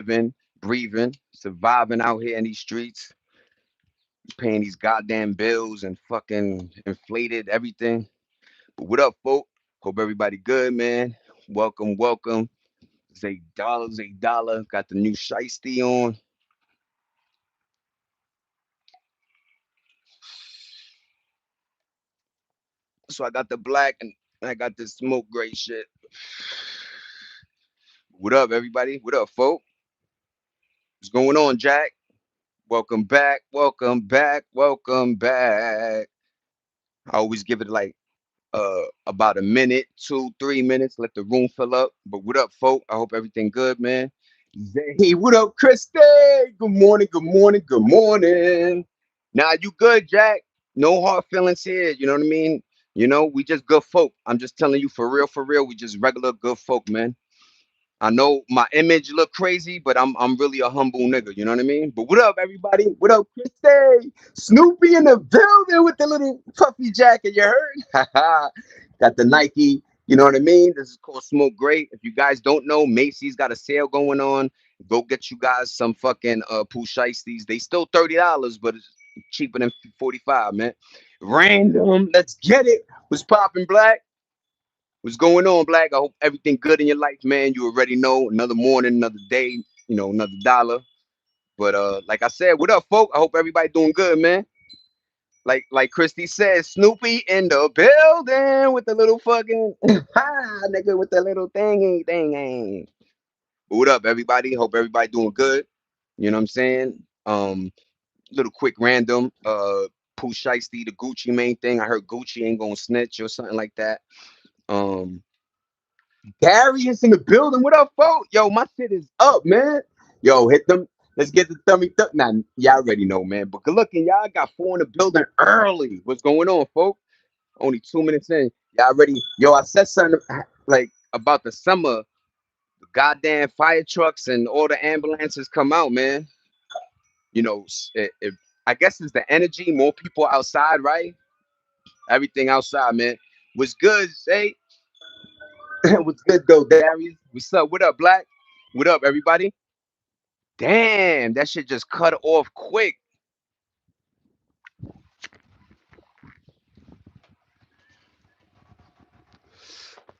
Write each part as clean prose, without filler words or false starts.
living, breathing, surviving out here in these streets, paying these goddamn bills and fucking inflated everything. But what up, folk? Hope everybody good, man. Welcome, welcome. Zay Dollar, Zay Dollar. Got the new shiesty on. So I got the black and I got the smoke gray shit. What up, everybody? What up, folk? What's going on, Jack? Welcome back. Welcome back. Welcome back. I always give it like about a minute, 2, 3 minutes, let the room fill up. But what up, folk? I hope everything good, man. Hey, what up, Christy? Good morning, good morning, good morning. Nah, you good, Jack? No hard feelings here. You know what I mean? We just good folk. I'm just telling you for real, for real. We just regular good folk, man. I know my image look crazy, but I'm really a humble nigga. You know what I mean? But what up, everybody? What up, Christy? Snoopy in the building with the little puffy jacket. You heard? Got the Nike. You know what I mean? This is called Smoke Great. If you guys don't know, Macy's got a sale going on. Go get you guys some fucking Pooh Shiesties. They still $30, but it's cheaper than 45, man. Random. Let's get it. What's popping, Black? What's going on, Black? I hope everything good in your life, man. You already know. Another morning, another day, another dollar. But like I said, what up, folk? I hope everybody doing good, man. Like Christy said, Snoopy in the building with the little fucking nigga with the little thingy. What up, everybody? Hope everybody doing good. You know what I'm saying? Little quick random. Pooh Shiesty, the Gucci main thing. I heard Gucci ain't gonna snitch or something like that. Um, Darius in the building. What up, folks? Yo, my shit is up, man. Yo, hit them. Let's get the thummy thumb. Nah, y'all already know, man. But good looking, y'all got four in the building early. What's going on, folks? Only 2 minutes in. Y'all ready? Yo, I said something like about the summer. The goddamn fire trucks and all the ambulances come out, man. I guess it's the energy. More people outside, right? Everything outside, man. What's good, say? What's good, though, Darius? What's up? What up, Black? What up, everybody? Damn, that shit just cut off quick.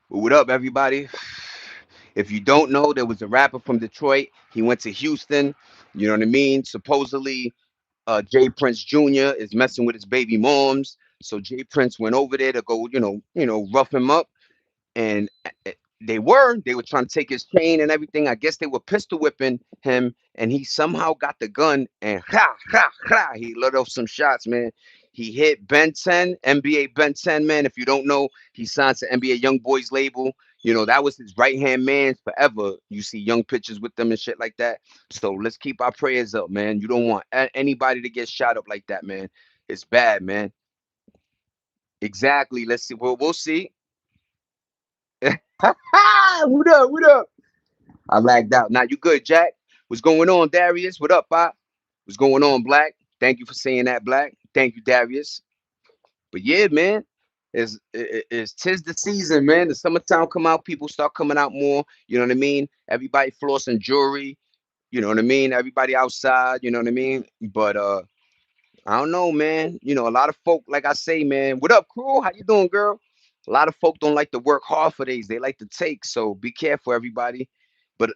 What up, everybody? If you don't know, there was a rapper from Detroit. He went to Houston. You know what I mean? Supposedly, Jay Prince Jr. is messing with his baby moms. So Jay Prince went over there to go, rough him up. And they were trying to take his chain and everything. I guess they were pistol whipping him, and he somehow got the gun and he let off some shots, man. He hit Ben 10, NBA Ben 10, man. If you don't know, he signed to NBA Young Boys label. That was his right hand man forever. You see young pictures with them and shit like that. So let's keep our prayers up, man. You don't want anybody to get shot up like that, man. It's bad, man. Exactly. Let's see. We'll see. What up? What up? I lagged out. Now you good, Jack? What's going on, Darius? What up, Pop? What's going on, Black? Thank you for saying that, Black. Thank you, Darius. But yeah, man, it's tis the season, man. The summertime come out, people start coming out more. You know what I mean? Everybody flossing jewelry. You know what I mean? Everybody outside. You know what I mean? But I don't know, man. A lot of folk, like I say, man. What up, crew? How you doing, girl? A lot of folk don't like to work hard for these. They like to take. So be careful, everybody. But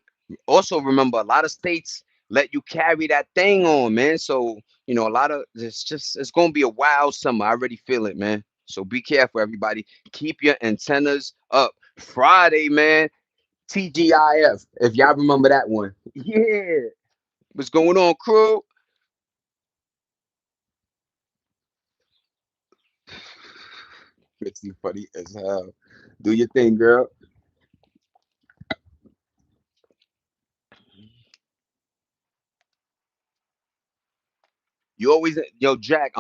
also remember, a lot of states let you carry that thing on, man. So a lot of it's gonna be a wild summer. I already feel it, man. So be careful, everybody. Keep your antennas up. Friday, man. TGIF. If y'all remember that one. Yeah. What's going on, crew? Makes you funny as hell. Do your thing, girl. You always, yo, Jack.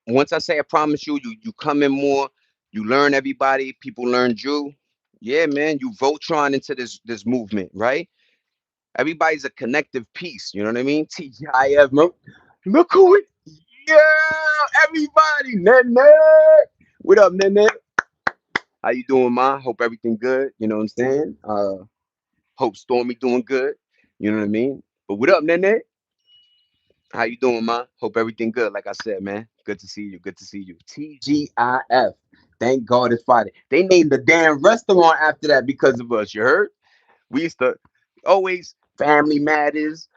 Once I say I promise you, you come in more. You learn everybody. People learn you. Yeah, man. You Voltron into this movement, right? Everybody's a connective piece. You know what I mean? TGIF. Look who it. Yeah, everybody. Nene. What up, Nene? How you doing, ma? Hope everything good. You know what I'm saying? Hope Stormy doing good. You know what I mean? But what up, Nene? How you doing, man? Hope everything good. Like I said, man. Good to see you. Good to see you. TGIF. Thank God it's Friday. They named the damn restaurant after that because of us. You heard? We used to always Family Matters.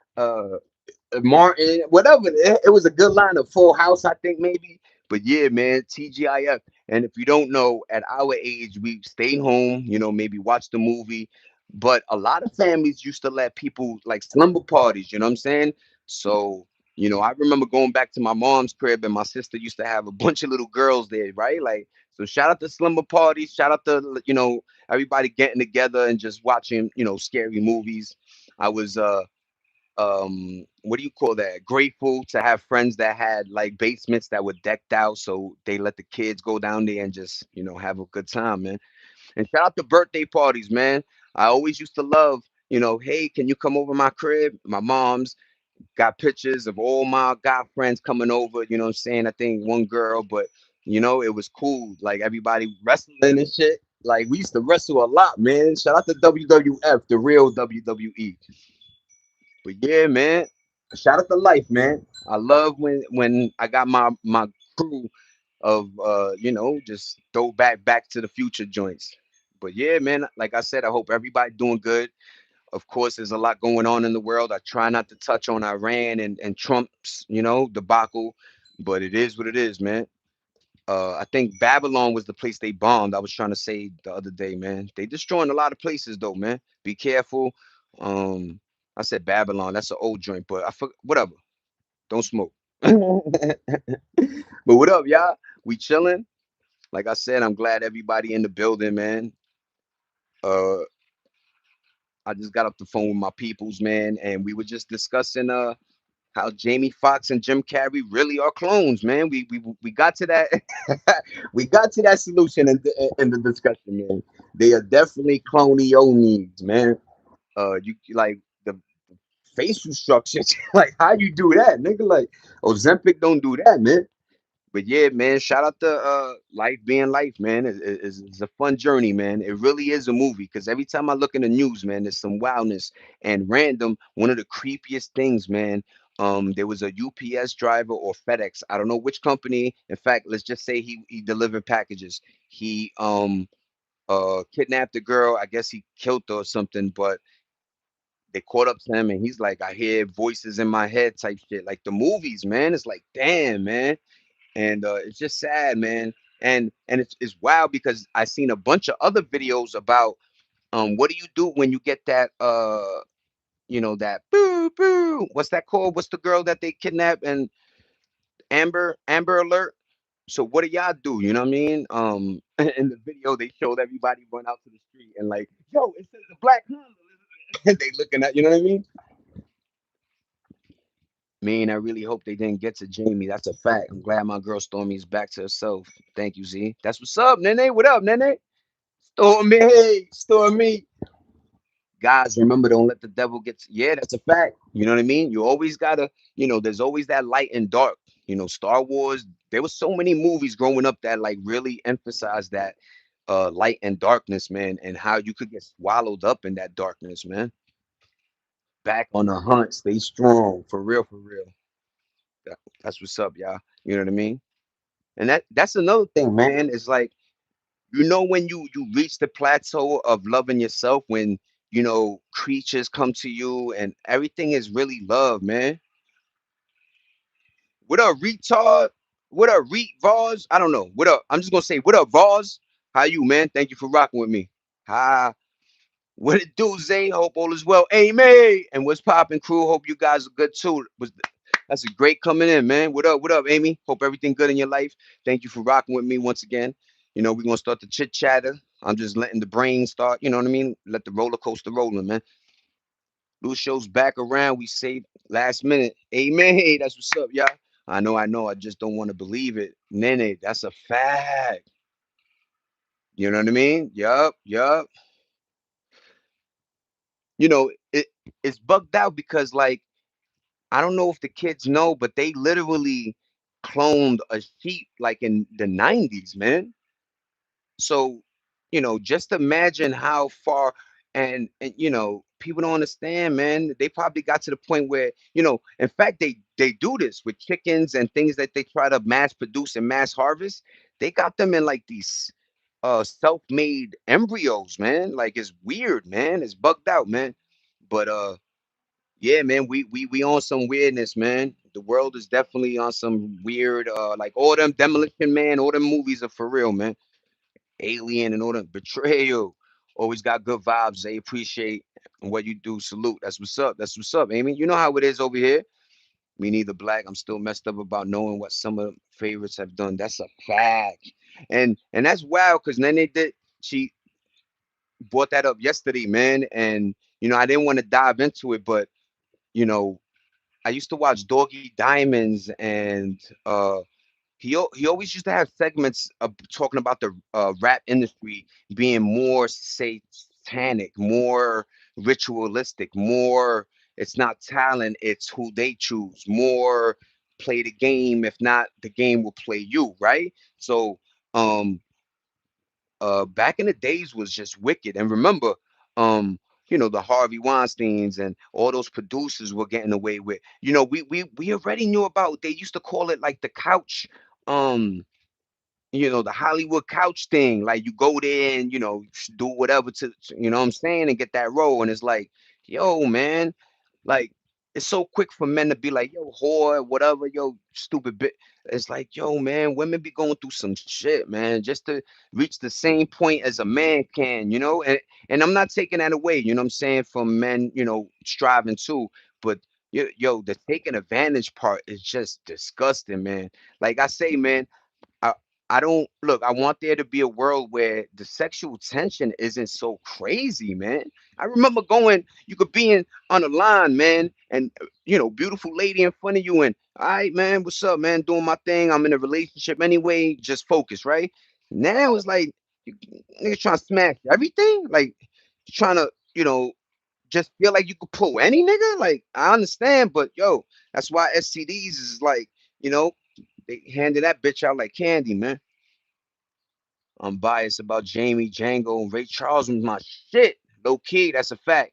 Martin, whatever. It was a good line of Full House, I think maybe. But yeah, man, TGIF. And if you don't know, at our age, we stayed home, maybe watch the movie. But a lot of families used to let people like slumber parties, you know what I'm saying? So, I remember going back to my mom's crib and my sister used to have a bunch of little girls there, right? Like, so shout out to slumber parties, shout out to, everybody getting together and just watching, scary movies. I was what do you call that, grateful to have friends that had like basements that were decked out so they let the kids go down there and just have a good time, man. And shout out to birthday parties, man. I always used to love, hey, can you come over my crib? My mom's got pictures of all my guy friends coming over, you know what I'm saying? I think one girl, but it was cool, like everybody wrestling and shit. Like we used to wrestle a lot, man. Shout out to WWF, the real WWE. But yeah, man, shout out to life, man. I love when I got my crew of just back to the future joints. But yeah, man, like I said, I hope everybody doing good. Of course, there's a lot going on in the world. I try not to touch on Iran and Trump's, debacle, but it is what it is, man. I think Babylon was the place they bombed. I was trying to say the other day, man. They destroying a lot of places though, man. Be careful. Um, I said Babylon. That's an old joint, but I forgot. Whatever. Don't smoke. But what up, y'all? We chilling. Like I said, I'm glad everybody in the building, man. Uh, I just got off the phone with my peoples, man, and we were just discussing how Jamie Foxx and Jim Carrey really are clones, man. We got to that we got to that solution in the discussion, man. They are definitely cloney needs, man. You like the facial structures, like how you do that, nigga? Like Ozempic don't do that, man. But yeah, man, shout out to Life Being Life, man. It's a fun journey, man. It really is a movie because every time I look in the news, man, there's some wildness and random. One of the creepiest things, man. There was a UPS driver or FedEx. I don't know which company. In fact, let's just say he delivered packages. He kidnapped a girl. I guess he killed her or something, but they caught up to him and he's like, I hear voices in my head type shit. Like the movies, man. It's like, damn, man, and it's just sad, man. And it's wild because I seen a bunch of other videos about what do you do when you get that that boo boo, what's that called, what's the girl that they kidnap, and Amber Alert. So what do y'all do, you know what I mean? In the video they showed everybody run out to the street and like, yo, it's a black Honda. And they looking at, you know what I mean? Man, I really hope they didn't get to Jamie. That's a fact. I'm glad my girl Stormy is back to herself. Thank you, Z. That's what's up, Nene. What up, Nene? Stormy, hey, Stormy. Guys, remember, don't let the devil get to, yeah, that's a fact. You know what I mean? You always gotta, there's always that light and dark. Star Wars, there was so many movies growing up that like really emphasized that light and darkness, man, and how you could get swallowed up in that darkness, man. Back on the hunt, stay strong, for real, for real. That's what's up, y'all. You know what I mean? And that's another thing, man. It's like, when you reach the plateau of loving yourself, when creatures come to you and everything is really love, man. What up, retard? What up, Vaz? I don't know. What up? I'm just gonna say, what up, Vaz? How you, man? Thank you for rocking with me. Hi. What it do, Zay? Hope all is well. Amy, and what's popping, crew? Hope you guys are good too. That's a great coming in, man. What up? What up, Amy? Hope everything good in your life. Thank you for rocking with me once again. We're gonna start the chit chatter. I'm just letting the brain start. You know what I mean? Let the roller coaster rolling, man. Lucio's back around. We saved last minute. Amen. Hey, that's what's up, y'all. I know, I know. I just don't want to believe it. Nene, that's a fact. You know what I mean? Yup, yup. It it's bugged out because like I don't know if the kids know, but they literally cloned a sheep like in the 90s, man. So, just imagine how far and people don't understand, man. They probably got to the point where, in fact, they do this with chickens and things that they try to mass produce and mass harvest. They got them in like these self-made embryos, man. Like it's weird, man. It's bugged out, man. But yeah, man, we on some weirdness, man. The world is definitely on some weird like all them Demolition Man, all them movies are for real, man. Alien and all them Betrayal. Always got good vibes. They appreciate what you do. Salute. That's what's up. That's what's up, Amy. You know how it is over here. Me neither, Black. I'm still messed up about knowing what some of the favorites have done. That's a fact. And that's wild because then they did she brought that up yesterday, man. And I didn't want to dive into it, but you know, I used to watch Doggy Diamonds and he always used to have segments of talking about the rap industry being more satanic, more ritualistic, more it's not talent, it's who they choose, more play the game, if not the game will play you, right? So um back in the days was just wicked. And remember, um, the Harvey Weinsteins and all those producers were getting away with. We already knew about. They used to call it like the couch. Um, the Hollywood couch thing. Like you go there and do whatever you know what I'm saying, and get that role. And it's like, yo, man, like it's so quick for men to be like, yo, whore, whatever, yo, stupid bit. It's like, yo, man, women be going through some shit, man, just to reach the same point as a man can, and I'm not taking that away, you know what I'm saying, from men, striving too, but the taking advantage part is just disgusting, man. Like I say, man, I I don't look. I want there to be a world where the sexual tension isn't so crazy, man. I remember going. You could be in on a line, man, and beautiful lady in front of you, and all right, man, what's up, man? Doing my thing. I'm in a relationship anyway. Just focus, right? Now it's like you, niggas trying to smash everything, like trying to, just feel like you could pull any nigga. Like I understand, but yo, that's why STDs is like, you know, they handed that bitch out like candy, man. I'm biased about Jamie, Django, and Ray Charles was my shit. Low key, that's a fact.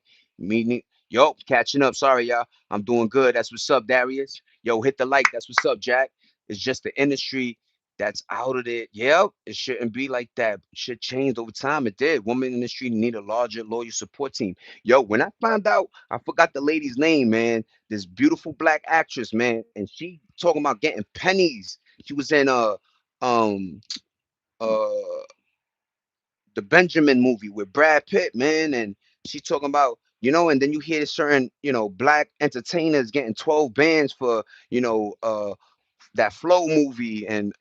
Yo, catching up. Sorry, y'all. I'm doing good. That's what's up, Darius. Yo, hit the like. That's what's up, Jack. It's just the industry that's out of it. Yep, it shouldn't be like that. Shit changed over time. It did. Women industry need a larger, loyal support team. Yo, when I found out, I forgot the lady's name, man. This beautiful black actress, man, and she talking about getting pennies. She was in um uh the Benjamin movie with Brad Pitt, man, and she talking about, and then you hear certain, black entertainers getting 12 bands for, that Flow movie, and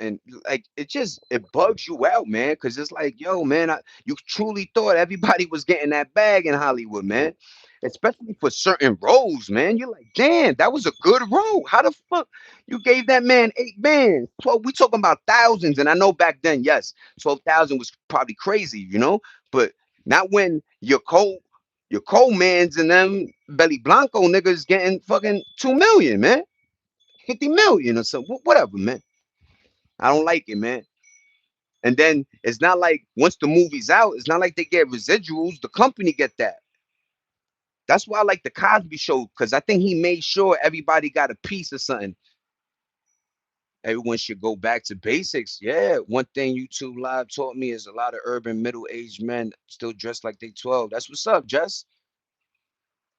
like it bugs you out, man, because it's like, yo, man, you truly thought everybody was getting that bag in Hollywood, man, especially for certain roles, man. You're like, damn, that was a good role. How the fuck you gave that man 8 bands? 12, we talking about thousands, and I know back then, yes, 12,000 was probably crazy, but not when your co-mans and them Belly Blanco niggas getting fucking 2 million, man. 50 million or something. Whatever, man. I don't like it, man. And then it's not like once the movie's out, it's not like they get residuals. The company get that. That's why I like the Cosby Show, because I think he made sure everybody got a piece of something. Everyone should go back to basics. Yeah, one thing YouTube Live taught me is a lot of urban middle-aged men still dress like they 12. That's what's up, Jess.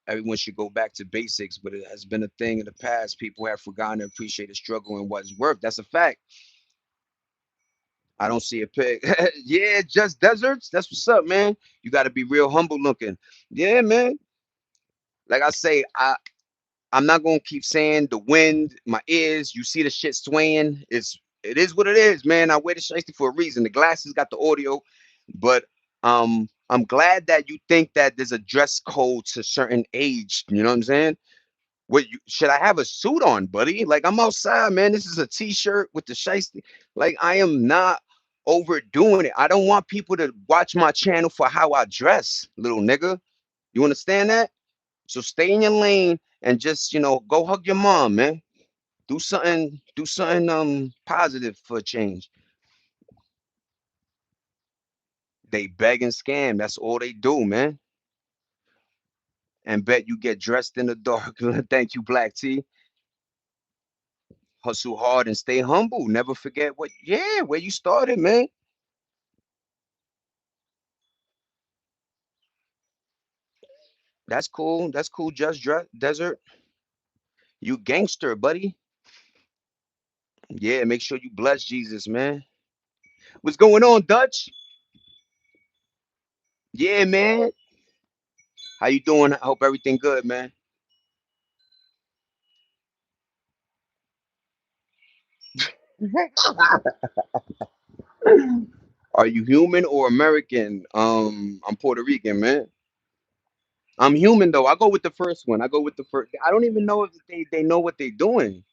Everyone should go back to basics, but it has been a thing in the past. People have forgotten to appreciate the struggle and what's worth. That's a fact. I don't see a pig. Yeah, just deserts. That's what's up, man. You got to be real humble looking. Yeah, man. Like I say, I'm not gonna keep saying the wind, my ears. You see the shit swaying. It is what it is, man. I wear the shiesty for a reason. The glasses got the audio, but I'm glad that you think that there's a dress code to certain age. You know what I'm saying? Should I have a suit on, buddy? Like I'm outside, man. This is a t-shirt with the shiesty. Like I am not overdoing it. I don't want people to watch my channel for how I dress, little nigga. You understand that? So stay in your lane and just, go hug your mom, man. Do something positive for a change. They beg and scam. That's all they do, man. and bet you get dressed in the dark. Thank you, Black T. Hustle hard and stay humble. Never forget where you started, man. That's cool. That's cool. Just Desert. You gangster, buddy. Yeah, make sure you bless Jesus, man. What's going on, Dutch? Yeah, man. How you doing? I hope everything good, man. Are you human or American? I'm Puerto Rican, man. I'm human though. I go with the first one. I go with the first. I don't even know if they know what they're doing.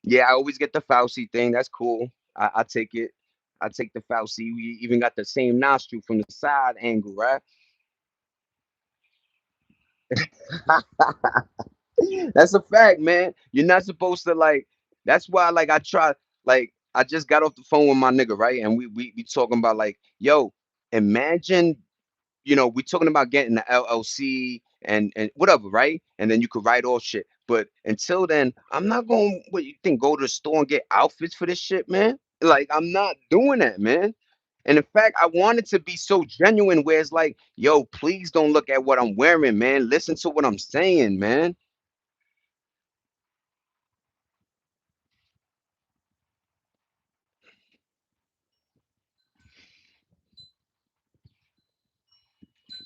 Yeah, I always get the Fauci thing. That's cool. I take it. I take the Fauci. We even got the same nostril from the side angle, right? That's a fact, man. You're not supposed to like. That's why, like, I try. Like, I just got off the phone with my nigga, right? And we talking about like, yo, imagine, we talking about getting the LLC and whatever, right? And then you could write all shit. But until then, I'm not going. What you think? Go to the store and get outfits for this shit, man? Like, I'm not doing that, man. And in fact, I want it to be so genuine, where it's like, yo, please don't look at what I'm wearing, man. Listen to what I'm saying, man.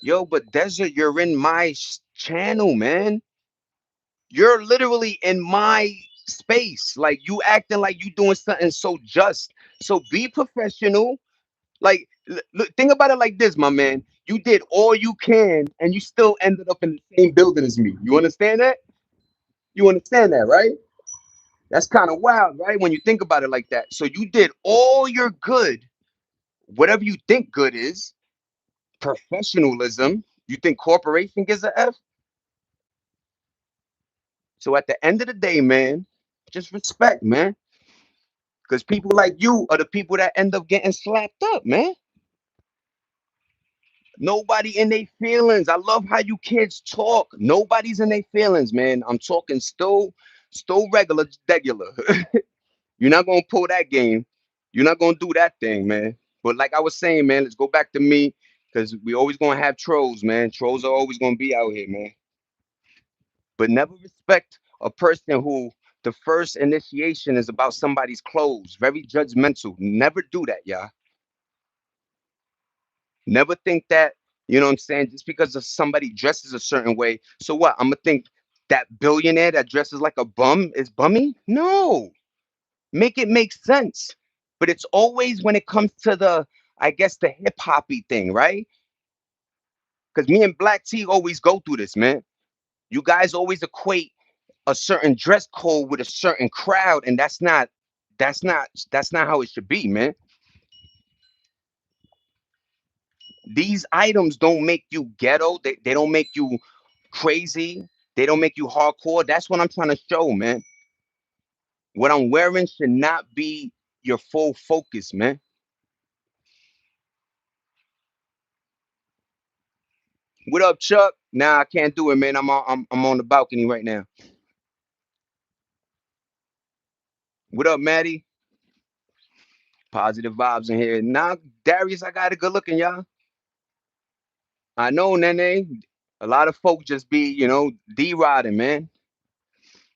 Yo, but Desert, you're in my channel, man. You're literally in my space. Like, you acting like you doing something so just. So be professional. Like, look, think about it like this, my man. You did all you can, and you still ended up in the same building as me. You understand that? You understand that, right? That's kind of wild, right? When you think about it like that. So you did all your good, whatever you think good is, professionalism. You think corporation gives a F? So at the end of the day, man, just respect, man. Because people like you are the people that end up getting slapped up, man. Nobody in their feelings. I love how you kids talk. Nobody's in their feelings, man. I'm talking still regular. You're not gonna pull that game. You're not gonna do that thing, man. But like I was saying, man, let's go back to me because we always gonna have trolls, man. Trolls are always gonna be out here, man. But never respect a person who the first initiation is about somebody's clothes. Very judgmental. Never do that, y'all. Never think that, you know what I'm saying, just because of somebody dresses a certain way. So what? I'm gonna think that billionaire that dresses like a bum is bummy? No. Make it make sense. But it's always when it comes to the, I guess, the hip hoppy thing, right? Because me and Black T always go through this, man. You guys always equate a certain dress code with a certain crowd, and that's not how it should be, man. These items don't make you ghetto. They don't make you crazy. They don't make you hardcore. That's what I'm trying to show, man. What I'm wearing should not be your full focus, man. What up, Chuck? Nah, I can't do it, man. I'm on the balcony right now. What up, Maddie? Positive vibes in here. Nah, Darius, I got it good looking, y'all. I know, Nene. A lot of folks just be, D-riding, man.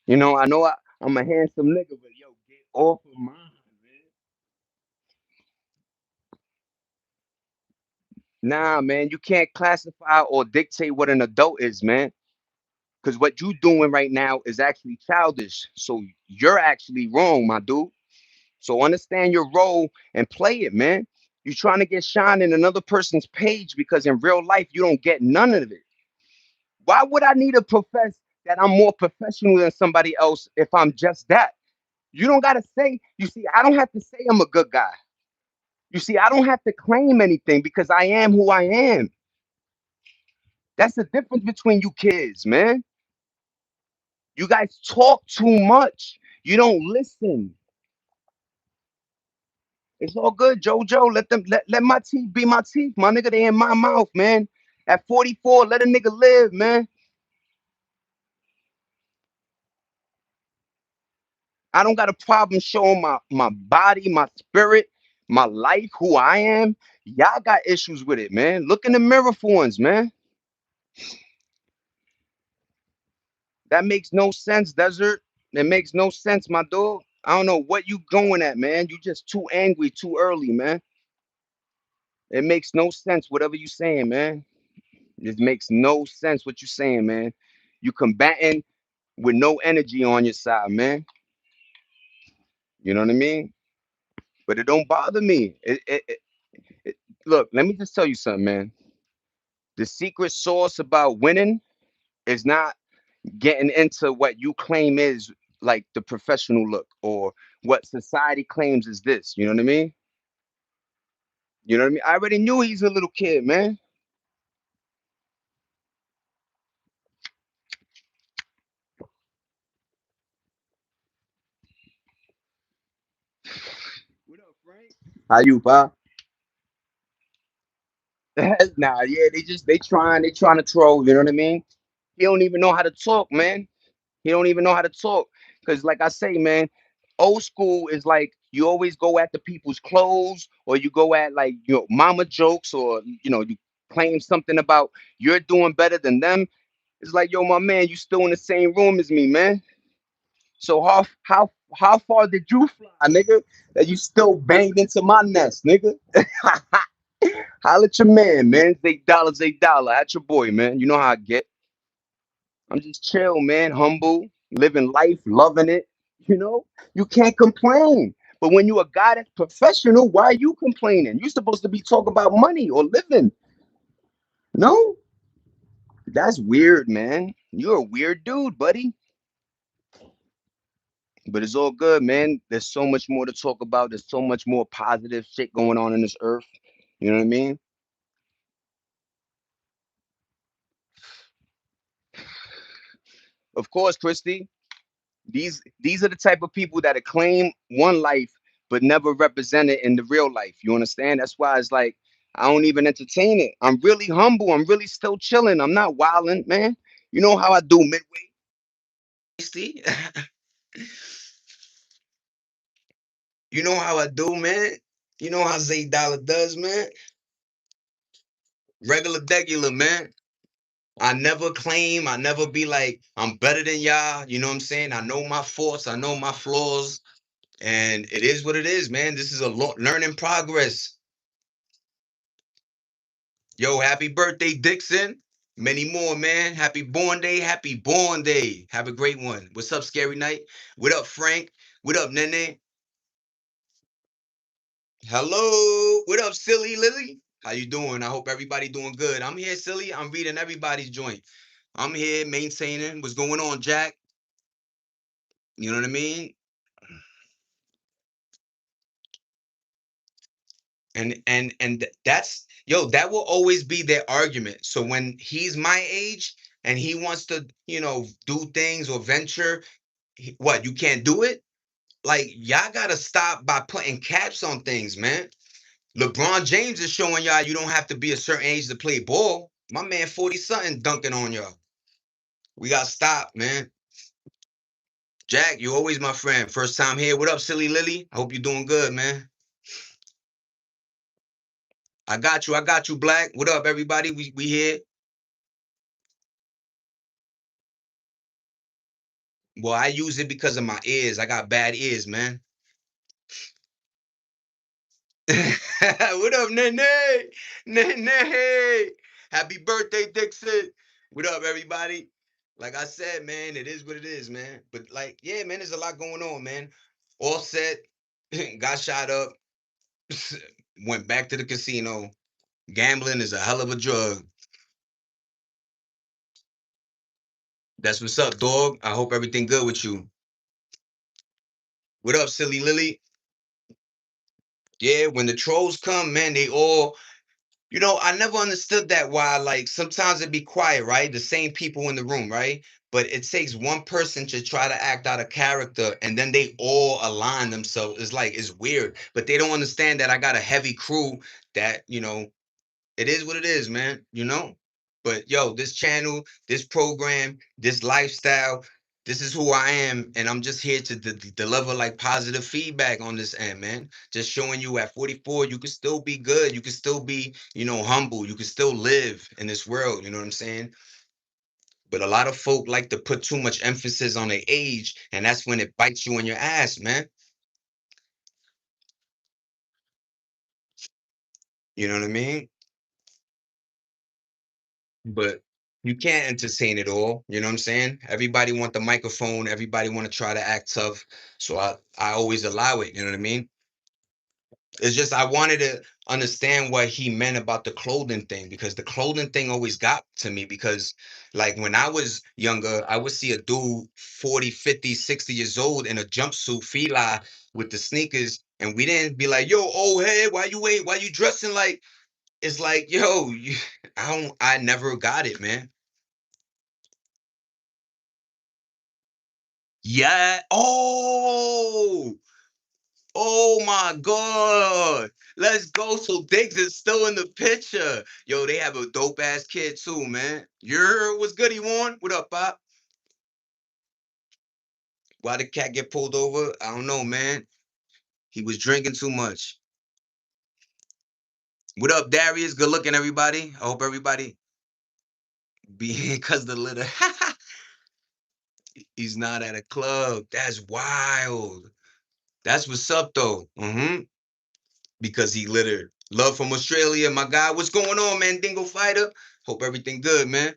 I'm a handsome nigga, but yo, get off of mine, man. Nah, man, you can't classify or dictate what an adult is, man. Because what you doing right now is actually childish. So you're actually wrong, my dude. So understand your role and play it, man. You're trying to get shine in another person's page because in real life you don't get none of it. Why would I need to profess that I'm more professional than somebody else if I'm just that? You don't gotta say, you see, I don't have to say I'm a good guy. You see, I don't have to claim anything because I am who I am. That's the difference between you kids, man. You guys talk too much. You don't listen. It's all good, Jojo. Let my teeth be my teeth. My nigga, they in my mouth, man. At 44, let a nigga live, man. I don't got a problem showing my body, my spirit, my life, who I am. Y'all got issues with it, man. Look in the mirror for once, man. That makes no sense, Desert. It makes no sense, my dog. I don't know what you going at, man. You just too angry too early, man. It makes no sense, whatever you saying, man. It makes no sense what you saying, man. You combating with no energy on your side, man. You know what I mean? But it don't bother me. It- look, let me just tell you something, man. The secret sauce about winning is not getting into what you claim is like the professional look or what society claims is this. You know what I mean? You know what I mean? I already knew he's a little kid, man. What up, Frank? How you, pal? Nah, yeah, they trying to troll. You know what I mean? He don't even know how to talk, man. He don't even know how to talk. Cause like I say, man, old school is like you always go at the people's clothes, or you go at like mama jokes, or you claim something about you're doing better than them. It's like, yo, my man, you still in the same room as me, man. So how far did you fly, nigga? That you still banged into my nest, nigga? Holla at your man. $8, at your boy, man. You know how I get. I'm just chill, man. Humble, living life, loving it. You can't complain. But when you a guy that's professional, why are you complaining? You're supposed to be talking about money or living. No, that's weird, man. You're a weird dude, buddy. But it's all good, man. There's so much more to talk about. There's so much more positive shit going on in this earth. You know what I mean? Of course, Christy. These are the type of people that claim one life but never represent it in the real life. You understand? That's why it's like I don't even entertain it. I'm really humble. I'm really still chilling. I'm not wilding, man. You know how I do midway. See? You know how I do, man. You know how Zay Dollar does, man. Regular degular, man. I never claim, I never be like, I'm better than y'all. You know what I'm saying? I know my faults, I know my flaws, and it is what it is, man. This is a learning progress. Yo, happy birthday, Dixon. Many more, man. Happy born day. Happy born day. Have a great one. What's up, Scary Night? What up, Frank? What up, Nene? Hello. What up, Silly Lily? How you doing? I hope everybody doing good. I'm here, Silly. I'm reading everybody's joint. I'm here maintaining. What's going on, Jack? You know what I mean? That's yo, that will always be their argument. So when he's my age and he wants to, do things or venture, what, you can't do it? Like, y'all gotta stop by putting caps on things, man. LeBron James is showing y'all you don't have to be a certain age to play ball. My man 40 something dunking on y'all. We gotta stop, man. Jack, you always my friend. First time here. What up, Silly Lily? I hope you're doing good, man. I got you, Black. What up, everybody? We here. Well, I use it because of my ears. I got bad ears, man. What up, Nene? Nene. Happy birthday, Dixon. What up, everybody? Like I said, man, it is what it is, man. But like, yeah, man, there's a lot going on, man. All set, got shot up, went back to the casino. Gambling is a hell of a drug. That's what's up, dog. I hope everything good with you. What up, silly Lily? Yeah, when the trolls come, man, they all I never understood that why, like, sometimes it be quiet, right? The same people in the room, right? But it takes one person to try to act out a character and then they all align themselves. It's like, it's weird. But they don't understand that I got a heavy crew that, it is what it is, man, But yo, this channel, this program, this lifestyle, This is who I am, and I'm just here to deliver like positive feedback on this end, man. Just showing you at 44, you can still be good. You can still be, humble. You can still live in this world. You know what I'm saying? But a lot of folk like to put too much emphasis on their age, and that's when it bites you in your ass, man. You know what I mean? But you can't entertain it all. You know what I'm saying? Everybody want the microphone. Everybody want to try to act tough. So I always allow it. You know what I mean? It's just I wanted to understand what he meant about the clothing thing because the clothing thing always got to me because like when I was younger, I would see a dude 40, 50, 60 years old in a jumpsuit fila with the sneakers and we didn't be like, "Yo, oh hey, why you dressing like?" It's like, "Yo, I never got it, man." Yeah. Oh my God. Let's go. So Diggs is still in the picture. Yo, they have a dope ass kid too, man. You heard what's good he won? What up, Pop? Why the cat get pulled over? I don't know, man. He was drinking too much. What up, Darius? Good looking, everybody. I hope everybody be because the litter. He's not at a club. That's wild. That's what's up though. Because he littered. Love from Australia, my guy. What's going on, man? Dingo fighter. Hope everything good, man.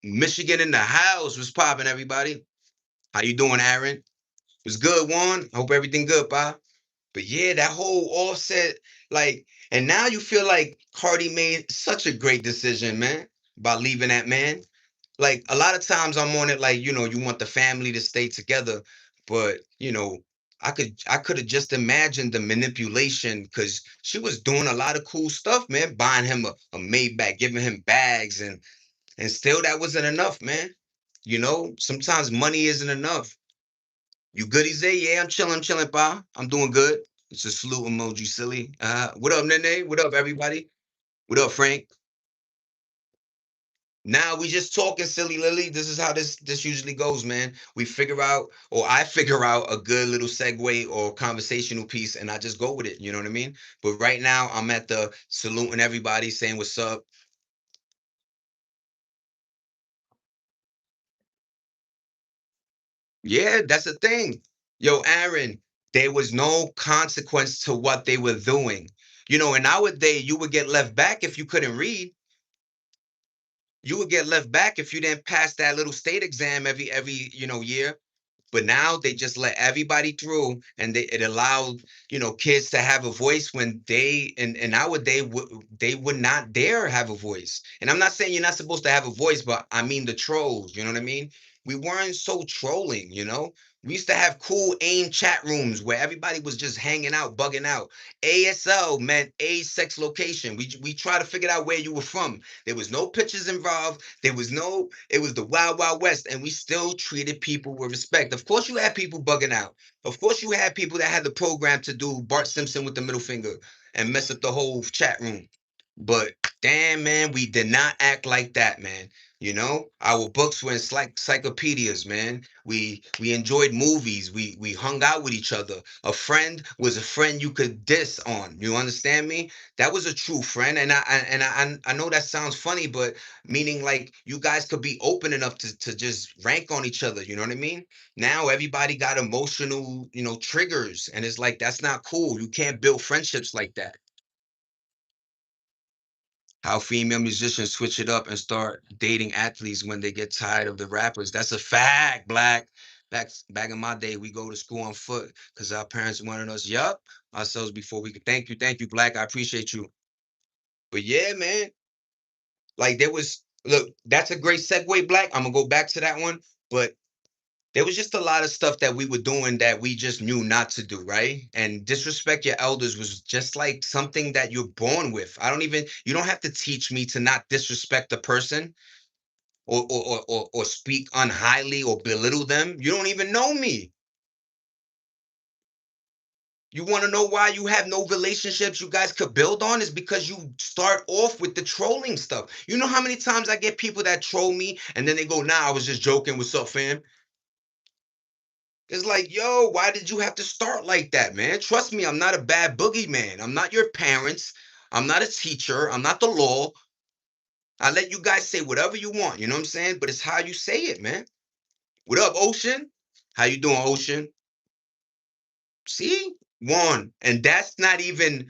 Michigan in the house was popping, everybody. How you doing, Aaron? Was good, Juan. Hope everything good, pa. But yeah, that whole offset, like, and now you feel like Cardi made such a great decision, man, by leaving that man. Like a lot of times I'm on it, like, you want the family to stay together, but I could have just imagined the manipulation because she was doing a lot of cool stuff, man, buying him a Maybach, giving him bags, and still that wasn't enough, man. Sometimes money isn't enough. You good, Easy? Yeah, I'm chilling, pa. I'm doing good. It's a salute emoji, silly. What up, Nene? What up, everybody? What up, Frank? Now we just talking, silly Lily. This is how this usually goes, man. We figure out, or I figure out a good little segue or conversational piece, and I just go with it. You know what I mean? But right now, I'm at the saluting everybody, saying what's up. Yeah, that's the thing. Yo, Aaron, there was no consequence to what they were doing. In our day, you would get left back if you couldn't read. You would get left back if you didn't pass that little state exam every year. But now they just let everybody through, and it allowed kids to have a voice when they in our day they would not dare have a voice. And I'm not saying you're not supposed to have a voice, but I mean the trolls. You know what I mean? We weren't so trolling. We used to have cool AIM chat rooms where everybody was just hanging out, bugging out. ASL meant a sex location. We try to figure out where you were from. There was no pictures involved. There was no, it was the wild, wild west, and we still treated people with respect. Of course, you had people bugging out. Of course, you had people that had the program to do Bart Simpson with the middle finger and mess up the whole chat room. But damn, man, we did not act like that, man. Our books were encyclopedias, man. We enjoyed movies. We hung out with each other. A friend was a friend you could diss on. You understand me? That was a true friend. And I know that sounds funny, but meaning like you guys could be open enough to just rank on each other. You know what I mean? Now everybody got emotional, triggers, and it's like that's not cool. You can't build friendships like that. How female musicians switch it up and start dating athletes when they get tired of the rappers. That's a fact, Black. Back in my day, we go to school on foot because our parents wanted us, yup, ourselves before we could. Thank you, Black. I appreciate you. But yeah, man, like there was, look, that's a great segue, Black. I'm gonna go back to that one. But there was just a lot of stuff that we were doing that we just knew not to do, right? And disrespect your elders was just like something that you're born with. You don't have to teach me to not disrespect the person or speak unhighly or belittle them. You don't even know me. You want to know why you have no relationships you guys could build on? Is because you start off with the trolling stuff. You know how many times I get people that troll me and then they go, "Nah, I was just joking. What's up, fam?" It's like, yo, why did you have to start like that, man? Trust me, I'm not a bad boogeyman. I'm not your parents. I'm not a teacher. I'm not the law. I let you guys say whatever you want. You know what I'm saying? But it's how you say it, man. What up, Ocean? How you doing, Ocean? See? One. And that's not even,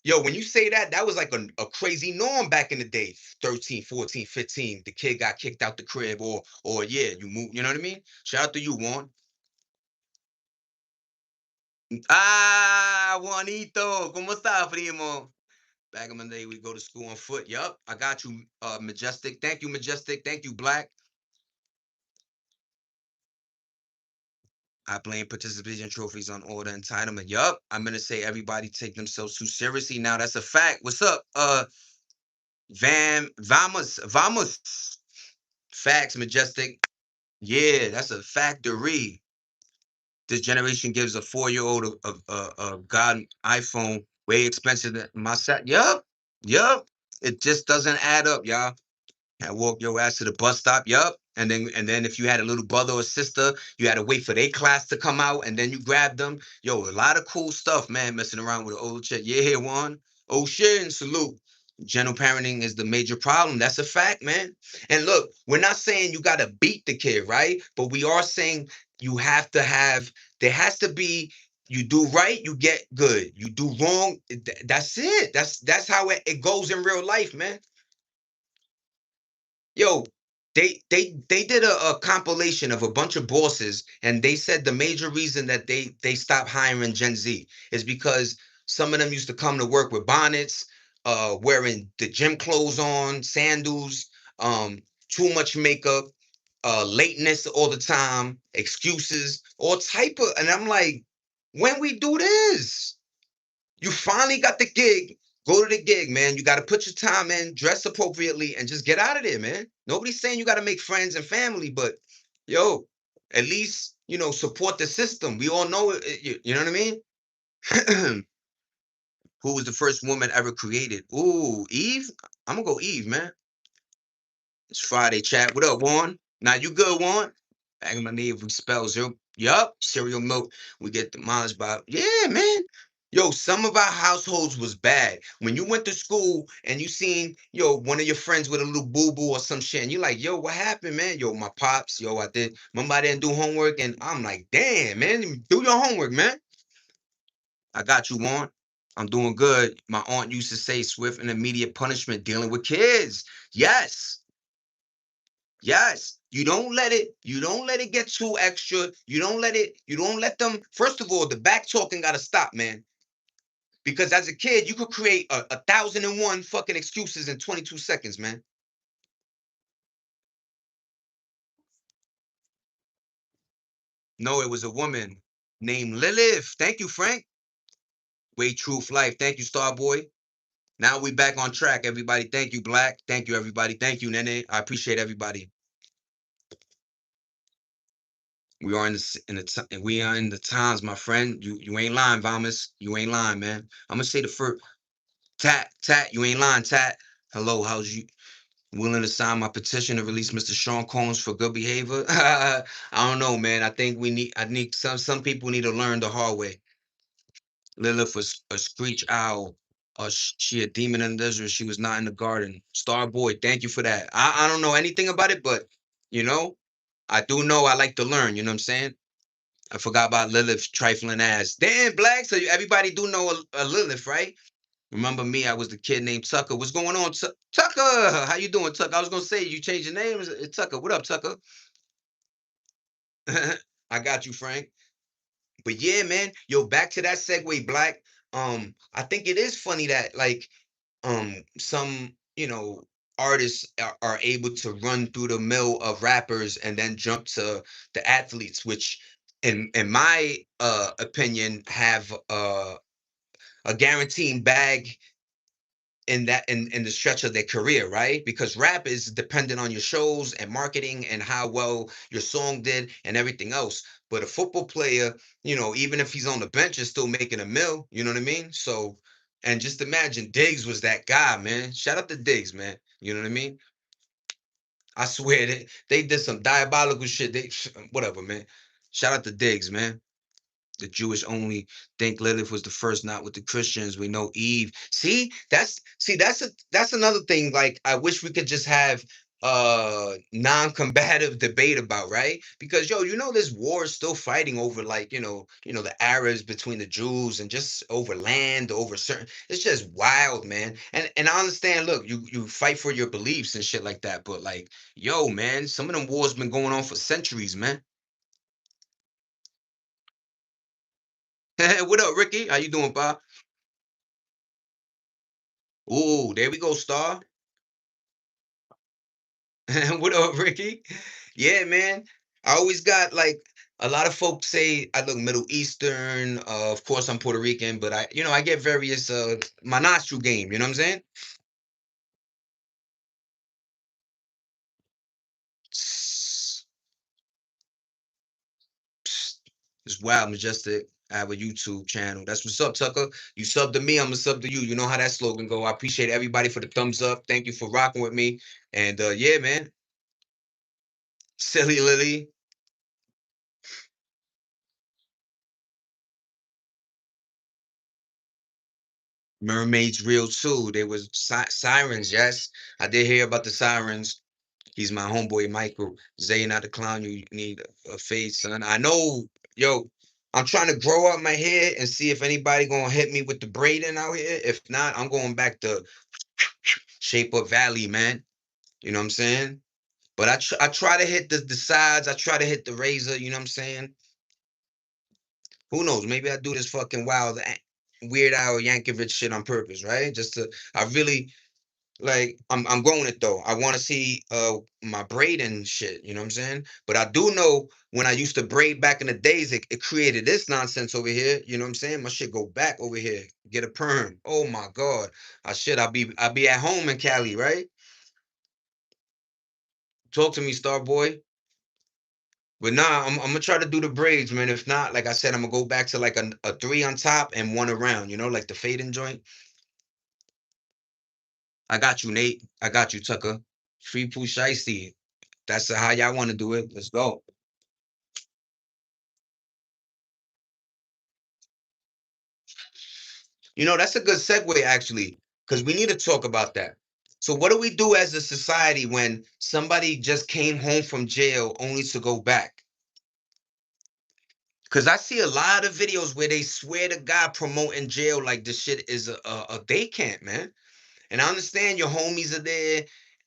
yo, when you say that, that was like a crazy norm back in the day. 13, 14, 15. The kid got kicked out the crib, or yeah, you move, you know what I mean? Shout out to you, Juan. Ah, Juanito, ¿cómo está, primo? Back in the day, we go to school on foot. Yup, I got you, Majestic. Thank you, Majestic. Thank you, Black. I blame participation trophies on all the entitlement. Yup, I'm gonna say everybody take themselves too seriously now. That's a fact. What's up, Vamos. Facts, Majestic. Yeah, that's a factory. This generation gives a 4-year-old a god iPhone way expensive than my set. Yup, yup. It just doesn't add up, y'all. And walk your ass to the bus stop. Yup. And then if you had a little brother or sister, you had to wait for their class to come out, and then you grabbed them. Yo, a lot of cool stuff, man. Messing around with an old chick. Yeah, here one. Oh shit, and salute. General parenting is the major problem. That's a fact, man. And look, we're not saying you got to beat the kid, right? But we are saying you have to have. There has to be. You do right, you get good. You do wrong, that's it. That's how it goes in real life, man. Yo, they did a compilation of a bunch of bosses, and they said the major reason that they stopped hiring Gen Z is because some of them used to come to work with bonnets, wearing the gym clothes on, sandals, too much makeup, lateness all the time, excuses, all type of, and I'm like, when we do this? You finally got the gig. Go to the gig, man. You got to put your time in, dress appropriately, and just get out of there, man. Nobody's saying you got to make friends and family, but yo, at least support the system. We all know it. You know what I mean? Who was the first woman ever created? Ooh, Eve. I'm gonna go Eve, man. It's Friday, chat. What up, Juan? Now you good, Juan? Back in my knee, if we spell zero. Yup, cereal milk. We get demolished by. Yeah, man. Yo, some of our households was bad. When you went to school and you seen, one of your friends with a little boo-boo or some shit, and you're like, yo, what happened, man? Yo, my pops, yo, remember I didn't do homework, and I'm like, damn, man, do your homework, man. I got you, Juan. I'm doing good. My aunt used to say swift and immediate punishment dealing with kids. Yes. Yes, you don't let it get too extra. You don't let them. First of all, the back talking gotta stop, man. Because as a kid, you could create a thousand and one fucking excuses in 22 seconds, man. No, it was a woman named Lilith. Thank you, Frank. Way Truth Life. Thank you, Starboy. Now we back on track, everybody. Thank you, Black. Thank you, everybody. Thank you, Nene. I appreciate everybody. We are we are in the times, my friend. You ain't lying, Vamas. You ain't lying, man. I'm gonna say the first. Tat, you ain't lying, Tat. Hello, how's you willing to sign my petition to release Mr. Sean Combs for good behavior? I don't know, man. I need some people need to learn the hard way. Lilith was a screech owl. She a demon in the desert. She was not in the garden. Starboy, thank you for that. I don't know anything about it, but you know, I do know I like to learn. You know what I'm saying? I forgot about Lilith's trifling ass. Damn, Black. So everybody do know a Lilith, right? Remember me? I was the kid named Tucker. What's going on, Tucker? How you doing, Tucker? I was gonna say you changed your name. It's Tucker. What up, Tucker? I got you, Frank. But yeah, man. Yo, back to that segue, Black. I think it is funny that some artists are able to run through the mill of rappers and then jump to the athletes, which in my opinion have a guaranteed bag in the stretch of their career, right? Because rap is dependent on your shows and marketing and how well your song did and everything else. But a football player, even if he's on the bench, is still making a mill. You know what I mean? So, and just imagine Diggs was that guy, man. Shout out to Diggs, man. You know what I mean? I swear they did some diabolical shit. They whatever, man. Shout out to Diggs, man. The Jewish only think Lilith was the first, not with the Christians. We know Eve. That's another thing. Like I wish we could just have non-combative debate about, right? Because this war is still fighting over like, the Arabs between the Jews and just over land, over certain it's just wild, man. And I understand, look, you fight for your beliefs and shit like that, but like, yo, man, some of them wars been going on for centuries, man. What up, Ricky? How you doing, Bob? Ooh, there we go, Star. What up, Ricky? Yeah, man. I always got like a lot of folks say I look Middle Eastern. Of course, I'm Puerto Rican, but I get various my nostril game. You know what I'm saying? Psst, psst. It's wild, majestic. I have a YouTube channel. That's what's up, Tucker. You sub to me, I'm gonna sub to you. You know how that slogan go. I appreciate everybody for the thumbs up. Thank you for rocking with me. And yeah, man. Silly Lily. Mermaids real too. There was sirens. Yes, I did hear about the sirens. He's my homeboy Michael. Zay, not the clown. You need a face, son. I know. Yo, I'm trying to grow up my hair and see if anybody gonna hit me with the braiding out here. If not, I'm going back to Shape Up Valley, man. You know what I'm saying? But I try to hit the sides. I try to hit the razor. You know what I'm saying? Who knows? Maybe I do this fucking wild, Weird Al Yankovic shit on purpose, right? Just to, I really like I'm growing it though. I want to see my braid and shit, you know what I'm saying? But I do know when I used to braid back in the days, it created this nonsense over here. You know what I'm saying? My shit go back over here, get a perm. Oh my god. I'll be at home in Cali, right? Talk to me, Star Boy. But nah, I'm gonna try to do the braids, man. If not, like I said, I'm gonna go back to like a three on top and one around, like the fading joint. I got you, Nate. I got you, Tucker. Free Pooh Shiesty. That's how y'all want to do it. Let's go. That's a good segue actually, because we need to talk about that. So, what do we do as a society when somebody just came home from jail only to go back? Because I see a lot of videos where they swear to God promoting jail like this shit is a day camp, man. And I understand your homies are there,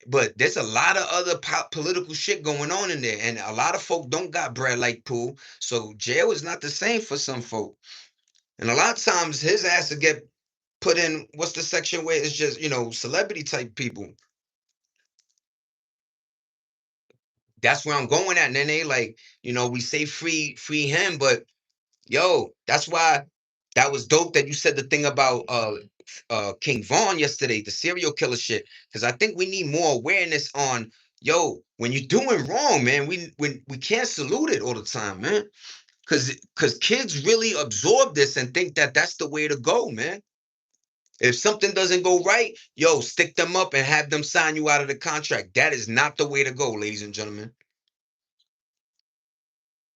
but there's a lot of other political shit going on in there, and a lot of folk don't got bread like Pooh. So jail is not the same for some folk. And a lot of times his ass to get put in what's the section where it's just celebrity type people. That's where I'm going at. And then they like, we say free him, but yo, that's why that was dope that you said the thing about King Vaughn yesterday, the serial killer shit. Because I think we need more awareness on, yo, when you're doing wrong, man, we can't salute it all the time, man. Because kids really absorb this and think that that's the way to go, man. If something doesn't go right, yo, stick them up and have them sign you out of the contract. That is not the way to go, ladies and gentlemen.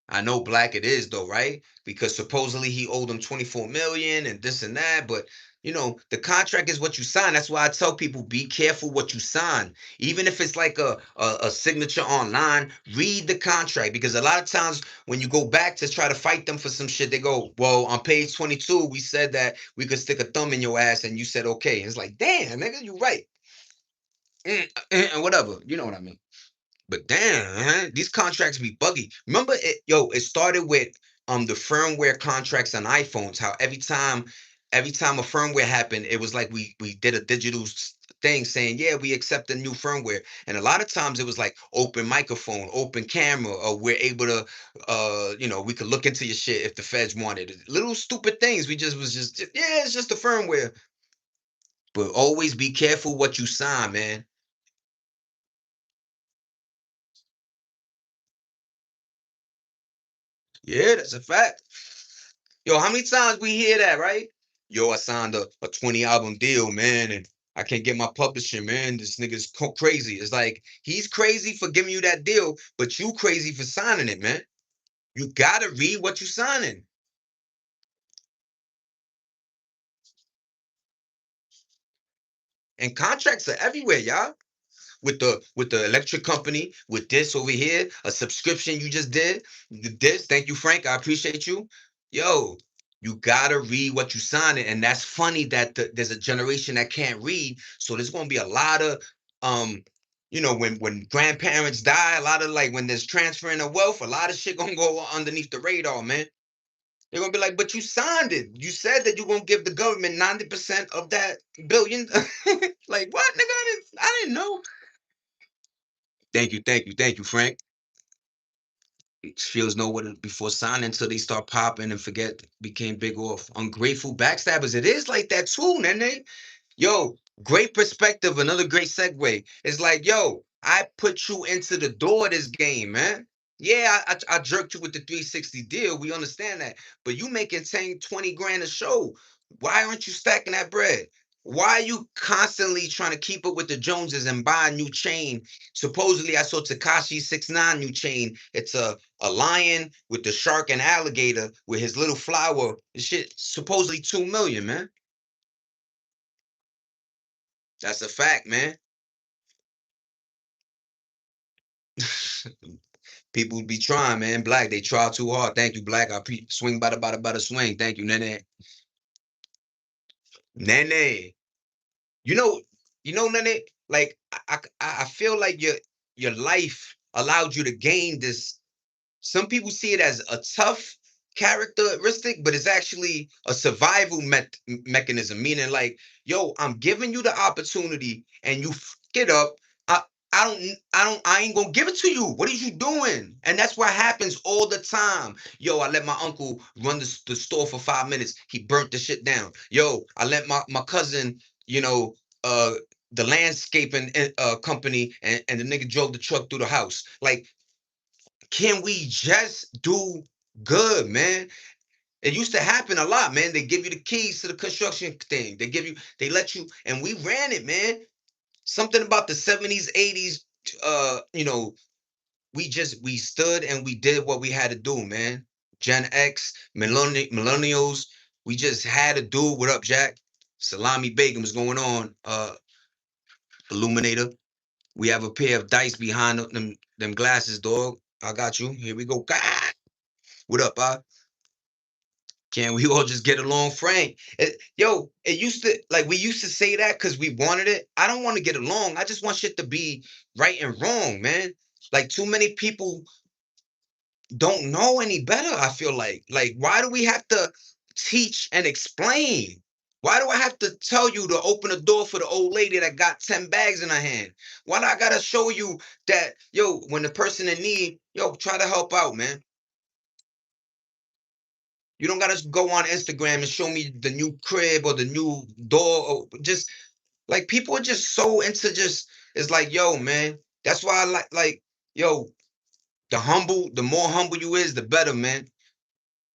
I know Black it is though, right? Because supposedly he owed them 24 million and this and that, but the contract is what you sign. That's why I tell people be careful what you sign. Even if it's like a signature online, read the contract because a lot of times when you go back to try to fight them for some shit, they go, "Well, on page 22, we said that we could stick a thumb in your ass and you said okay." And it's like, "Damn, nigga, you right." And whatever. You know what I mean? But damn, man, these contracts be buggy. Remember it, yo, it started with the firmware contracts on iPhones. How every time a firmware happened, it was like we did a digital thing saying, yeah, we accept the new firmware. And a lot of times it was like open microphone, open camera, or we're able to we could look into your shit if the feds wanted it. Little stupid things. We just was just yeah, it's just the firmware. But always be careful what you sign, man. Yeah, that's a fact. Yo, how many times we hear that, right? Yo, I signed a 20 album deal, man, and I can't get my publishing, man. This nigga's crazy. It's like he's crazy for giving you that deal, but you crazy for signing it, man. You gotta read what you signing. And contracts are everywhere, y'all. With the electric company, with this over here, a subscription you just did. This, thank you, Frank. I appreciate you. Yo, you gotta read what you sign it, and that's funny that there's a generation that can't read. So there's gonna be a lot of when grandparents die, a lot of like when there's transferring of wealth, a lot of shit gonna go underneath the radar, man. They're gonna be like, but you signed it. You said that you're gonna give the government 90% of that billion. Like what, nigga? I didn't know. Thank you, Frank. Feels know what before signing until they start popping and forget became big off. Ungrateful backstabbers. It is like that too, Nene. Yo, great perspective. Another great segue. It's like, yo, I put you into the door of this game, man. Yeah, I jerked you with the 360 deal. We understand that. But you making 10, 20 grand a show. Why aren't you stacking that bread? Why are you constantly trying to keep up with the Joneses and buy a new chain? Supposedly, I saw Takashi 69 new chain. It's a lion with the shark and alligator with his little flower. This shit supposedly 2 million, man. That's a fact, man. People be trying, man. Black, they try too hard. Thank you, Black. Swing by the swing. Thank you, Nene. Nene. You know, Nene. Like I feel like your life allowed you to gain this. Some people see it as a tough characteristic, but it's actually a survival mechanism. Meaning, like, yo, I'm giving you the opportunity, and you it up. I, I ain't gonna give it to you. What are you doing? And that's what happens all the time. Yo, I let my uncle run the store for 5 minutes. He burnt the shit down. Yo, I let my cousin, you know, uh, the landscaping company, and the nigga drove the truck through the house. Like, can we just do good, man? It used to happen a lot, man. They give you the keys to the construction thing. They let you, and we ran it, man. Something about the 70s, 80s, we stood and we did what we had to do, man. Gen X, millennials, we just had to do. What up, Jack? Salami bacon was going on. Illuminator. We have a pair of dice behind them glasses, dog. I got you. Here we go. God. What up, can we all just get along, Frank? Yo, it used to like we used to say that because we wanted it. I don't want to get along. I just want shit to be right and wrong, man. Like too many people don't know any better. I feel like why do we have to teach and explain? Why do I have to tell you to open the door for the old lady that got 10 bags in her hand? Why do I gotta show you that, yo, when the person in need, yo, try to help out, man. You don't gotta go on Instagram and show me the new crib or the new door. Or just like people are just so into just. It's like, yo, man. That's why I like, yo, the more humble you is, the better, man.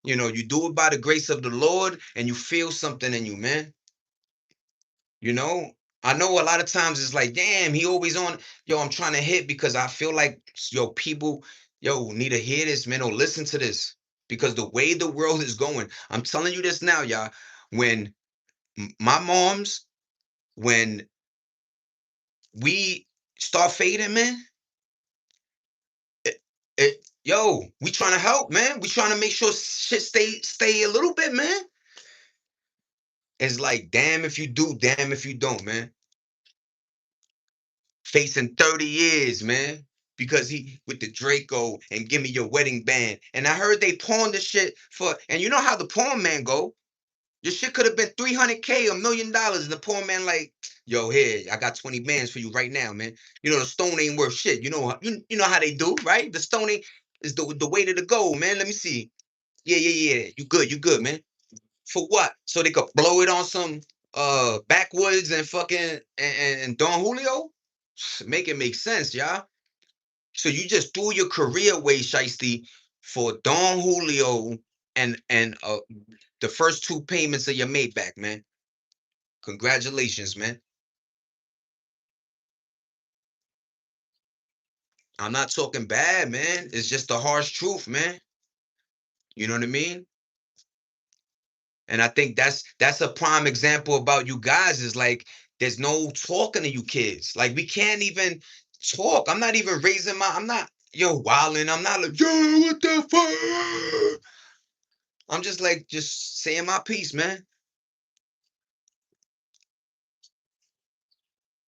You do it by the grace of the Lord, and you feel something in you, man. You know, I know a lot of times it's like, damn, he always on. Yo, I'm trying to hit because I feel like, yo, people, yo, need to hear this, man, or listen to this. Because the way the world is going, I'm telling you this now, y'all. When my mom's, when we start fading, man, yo, we trying to help, man. We trying to make sure shit stay a little bit, man. It's like, damn if you do, damn if you don't, man. Facing 30 years, man. Because he with the Draco and give me your wedding band. And I heard they pawned the shit for, and you know how the pawn man go. Your shit could have been 300K, $1 million. And the pawn man, like, yo, here, I got 20 bands for you right now, man. You know, the stone ain't worth shit. You know how they do, right? The stone ain't is the way to the gold, man. Let me see. Yeah, yeah, yeah. You good, man. For what? So they could blow it on some Backwoods and fucking and Don Julio, make it make sense, y'all. So you just threw your career away, Shiesty, for Don Julio and the first two payments of your Maybach, man. Congratulations, man. I'm not talking bad, man. It's just the harsh truth, man. You know what I mean? And I think that's a prime example about you guys is like there's no talking to you kids. Like we can't even talk. I'm not even raising my I'm not wilding. I'm not like, yo, what the fuck? I'm just like just saying my piece, man.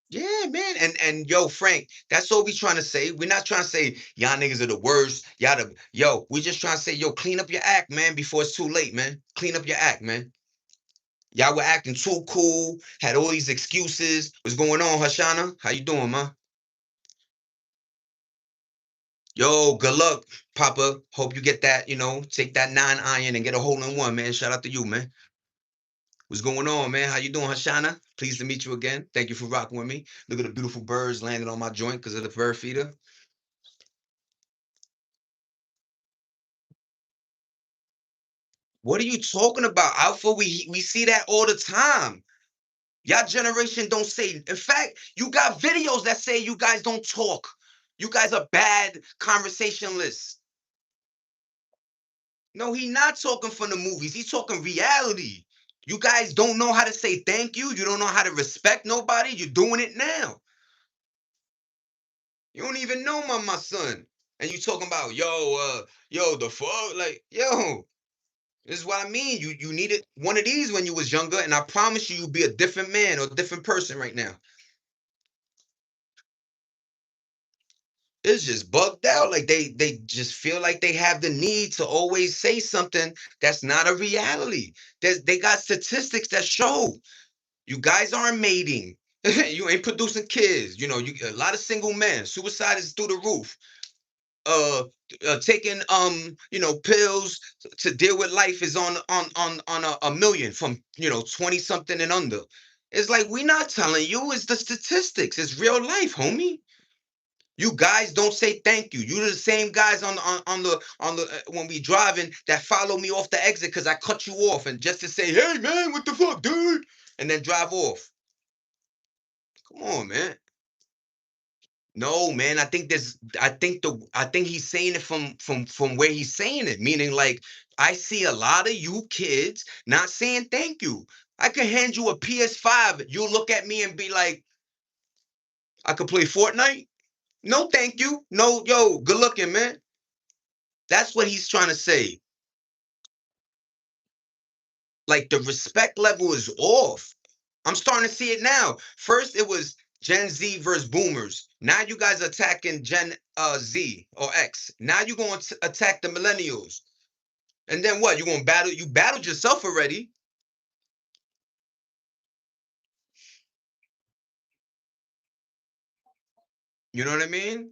Yeah, man. And yo, Frank, that's all we trying to say. We're not trying to say y'all niggas are the worst. Y'all the we just trying to say, yo, clean up your act, man, before it's too late, man. Clean up your act, man. Y'all were acting too cool, had all these excuses. What's going on, Hashana? How you doing, man? Yo, good luck, Papa. Hope you get that, take that 9 iron and get a hole in one, man. Shout out to you, man. What's going on, man? How you doing, Hashana? Pleased to meet you again. Thank you for rocking with me. Look at the beautiful birds landing on my joint because of the bird feeder. What are you talking about, Alpha? We see that all the time. Y'all generation don't say. In fact, you got videos that say you guys don't talk. You guys are bad conversationalists. No, he not talking from the movies. He's talking reality. You guys don't know how to say thank you. You don't know how to respect nobody. You're doing it now. You don't even know my son. And you talking about, the fuck? Like, yo, this is what I mean. You needed one of these when you was younger, and I promise you, you'll be a different man or a different person right now. It's just bugged out. Like they just feel like they have the need to always say something that's not a reality. They got statistics that show you guys aren't mating. You ain't producing kids. You a lot of single men. Suicide is through the roof. Uh, taking pills to deal with life is on a million from 20 something and under. It's like we not telling you. It's the statistics. It's real life, homie. You guys don't say thank you. You're the same guys on the when we driving that follow me off the exit because I cut you off and just to say, hey man, what the fuck, dude? And then drive off. Come on, man. No, man. I think he's saying it from where he's saying it, meaning like I see a lot of you kids not saying thank you. I could hand you a PS5. You'll look at me and be like, I could play Fortnite. No, thank you. No, yo, good looking, man. That's what he's trying to say. Like the respect level is off. I'm starting to see it now. First, it was Gen Z versus Boomers. Now you guys are attacking Gen Z or X. Now you're going to attack the Millennials. And then what? You're going to battle? You battled yourself already. You know what I mean?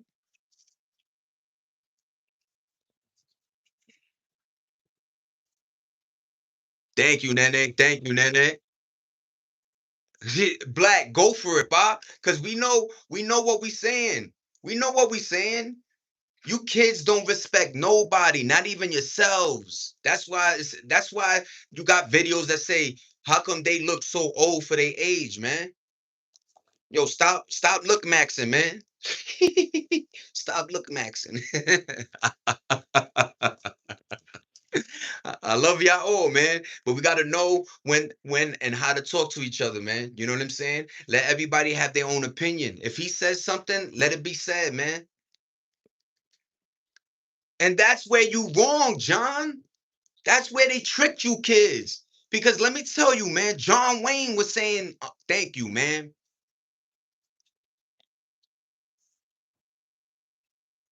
Thank you, Nene. Thank you, Nene. Black, go for it, Bob. Because we know what we saying. We know what we saying. You kids don't respect nobody, not even yourselves. That's why you got videos that say, how come they look so old for their age, man? Yo, stop look maxing, man. Stop look maxing. I love y'all all, man. But we gotta know when, and how to talk to each other, man. You know what I'm saying? Let everybody have their own opinion. If he says something, let it be said, man. And that's where you wrong, John. That's where they tricked you kids. Because let me tell you, man, John Wayne was saying, thank you, man.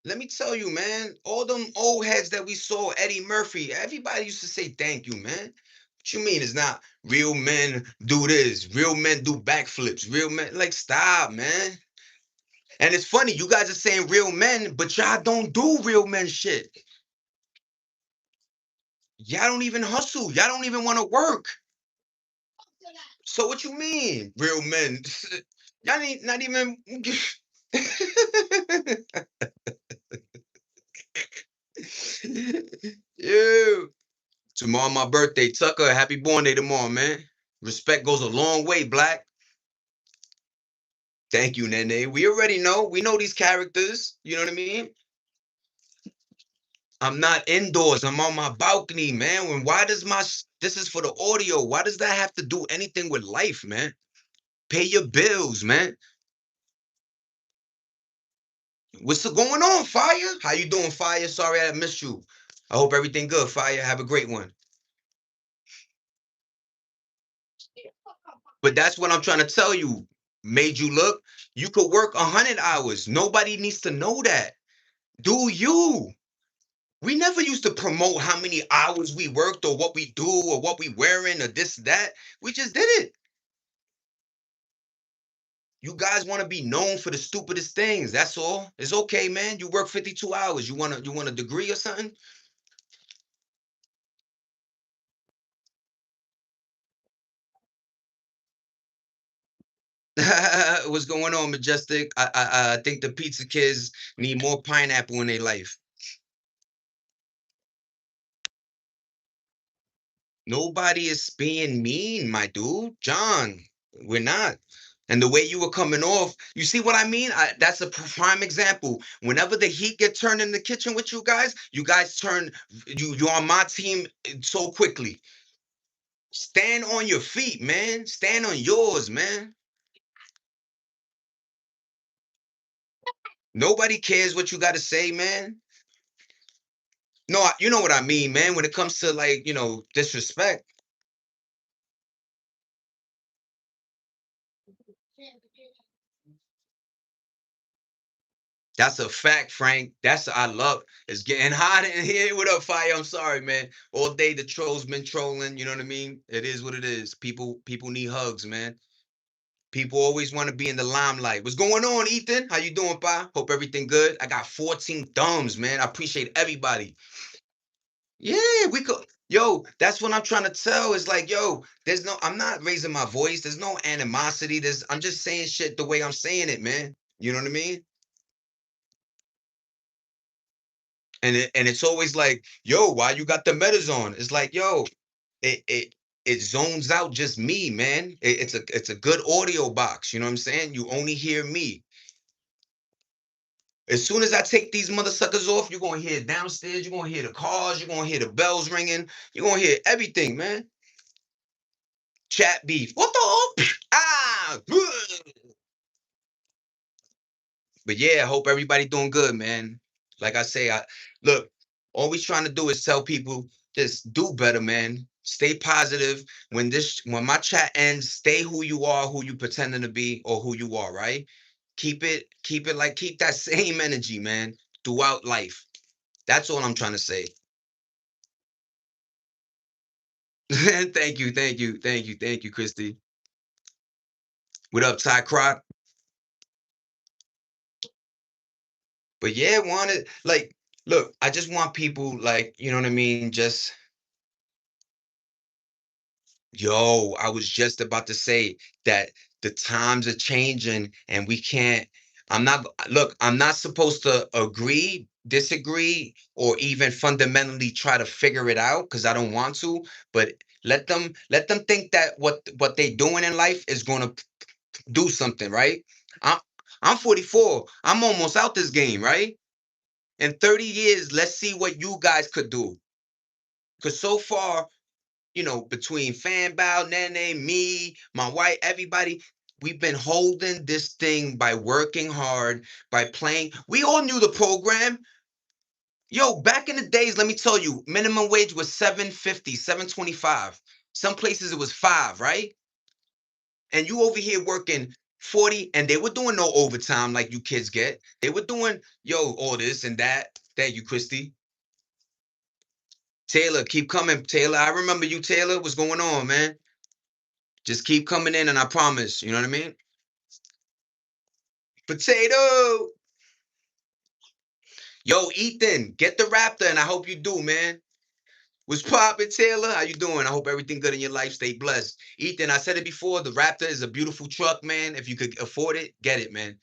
Let me tell you, man, all them old heads that we saw, Eddie Murphy, everybody used to say thank you, man. What you mean it's not real men do this, real men do backflips, real men, like, stop, man. And it's funny, you guys are saying real men, but y'all don't do real men shit. Y'all don't even hustle. Y'all don't even want to work. So what you mean, real men? Y'all ain't not even. Yo, tomorrow my birthday, Tucker. Happy born day tomorrow, man. Respect goes a long way, Black. Thank you, Nene. We already know. We know these characters. You know what I mean? I'm not indoors. I'm on my balcony, man. When why does this is for the audio? Why does that have to do anything with life, man? Pay your bills, man. What's going on, Fire? How you doing, Fire? Sorry I missed you. I hope everything good, Fire. Have a great one. But that's what I'm trying to tell you. Made you look. You could work 100 hours. Nobody needs to know that. Do you? We never used to promote how many hours we worked or what we do or what we wearing or this, that. We just did it. You guys want to be known for the stupidest things. That's all. It's okay, man. You work 52 hours. You want a degree or something? What's going on, Majestic? I think the pizza kids need more pineapple in their life. Nobody is being mean, my dude. John, we're not. And the way you were coming off, you see what I mean? That's a prime example. Whenever the heat get turned in the kitchen with you guys turn you're on my team so quickly. Stand on your feet, man. Stand on yours, man. Nobody cares what you got to say, man. No, you know what I mean, man. When it comes to like, disrespect, that's a fact, Frank. That's I love. It's getting hot in here. What up, Fire? I'm sorry, man. All day the trolls been trolling. You know what I mean? It is what it is. People need hugs, man. People always want to be in the limelight. What's going on, Ethan? How you doing, Pa? Hope everything good. I got 14 thumbs, man. I appreciate everybody. Yeah, we could. Yo, that's what I'm trying to tell. Is like, yo, I'm not raising my voice. There's no animosity. I'm just saying shit the way I'm saying it, man. You know what I mean? And it's always like, yo, why you got the metas on? It's like, yo, it zones out just me, man. It's a good audio box. You know what I'm saying? You only hear me. As soon as I take these mother suckers off, you're gonna hear downstairs. You're gonna hear the cars. You're gonna hear the bells ringing. You're gonna hear everything, man. Chat beef. What the? Ah. But yeah, I hope everybody doing good, man. Like I say, I look, all we trying to do is tell people just do better, man. Stay positive. When my chat ends, stay who you are, who you pretending to be, or who you are, right? Keep that same energy, man, throughout life. That's all I'm trying to say. Thank you, thank you, thank you, thank you, Christy. What up, Ty Croc? But yeah, wanted like look, I just want people like, you know what I mean, just yo, I was just about to say that the times are changing and we can't. I'm not supposed to agree, disagree, or even fundamentally try to figure it out because I don't want to, but let them think that what they doing in life is gonna do something, right? I'm I'm 44. I'm almost out this game, right? In 30 years, let's see what you guys could do. Because so far, between Fan Bao, Nene, me, my wife, everybody, we've been holding this thing by working hard, by playing. We all knew the program. Yo, back in the days, let me tell you, minimum wage was 7.50, 7.25. Some places it was 5, right? And you over here working 40, and they were doing no overtime like you kids get. They were doing, yo, all this and that. Thank you, Christy. Taylor, keep coming, Taylor. I remember you, Taylor. What's going on, man? Just keep coming in, and I promise. You know what I mean? Potato. Yo, Ethan, get the Raptor, and I hope you do, man. What's poppin', Taylor? How you doing? I hope everything good in your life. Stay blessed. Ethan, I said it before, the Raptor is a beautiful truck, man. If you could afford it, get it, man.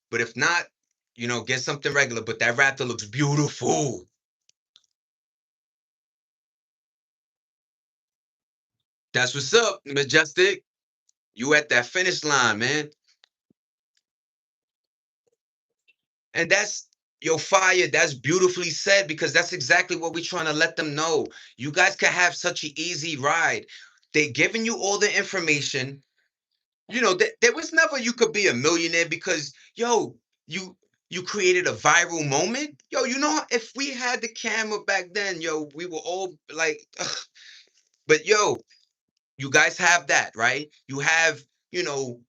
But if not, get something regular. But that Raptor looks beautiful. That's what's up, Majestic. You at that finish line, man. And that's your fire. That's beautifully said because that's exactly what we're trying to let them know. You guys can have such an easy ride. They giving you all the information. There was never you could be a millionaire because you created a viral moment. Yo, if we had the camera back then, yo, we were all like, ugh. But yo, you guys have that, right? You have, you know,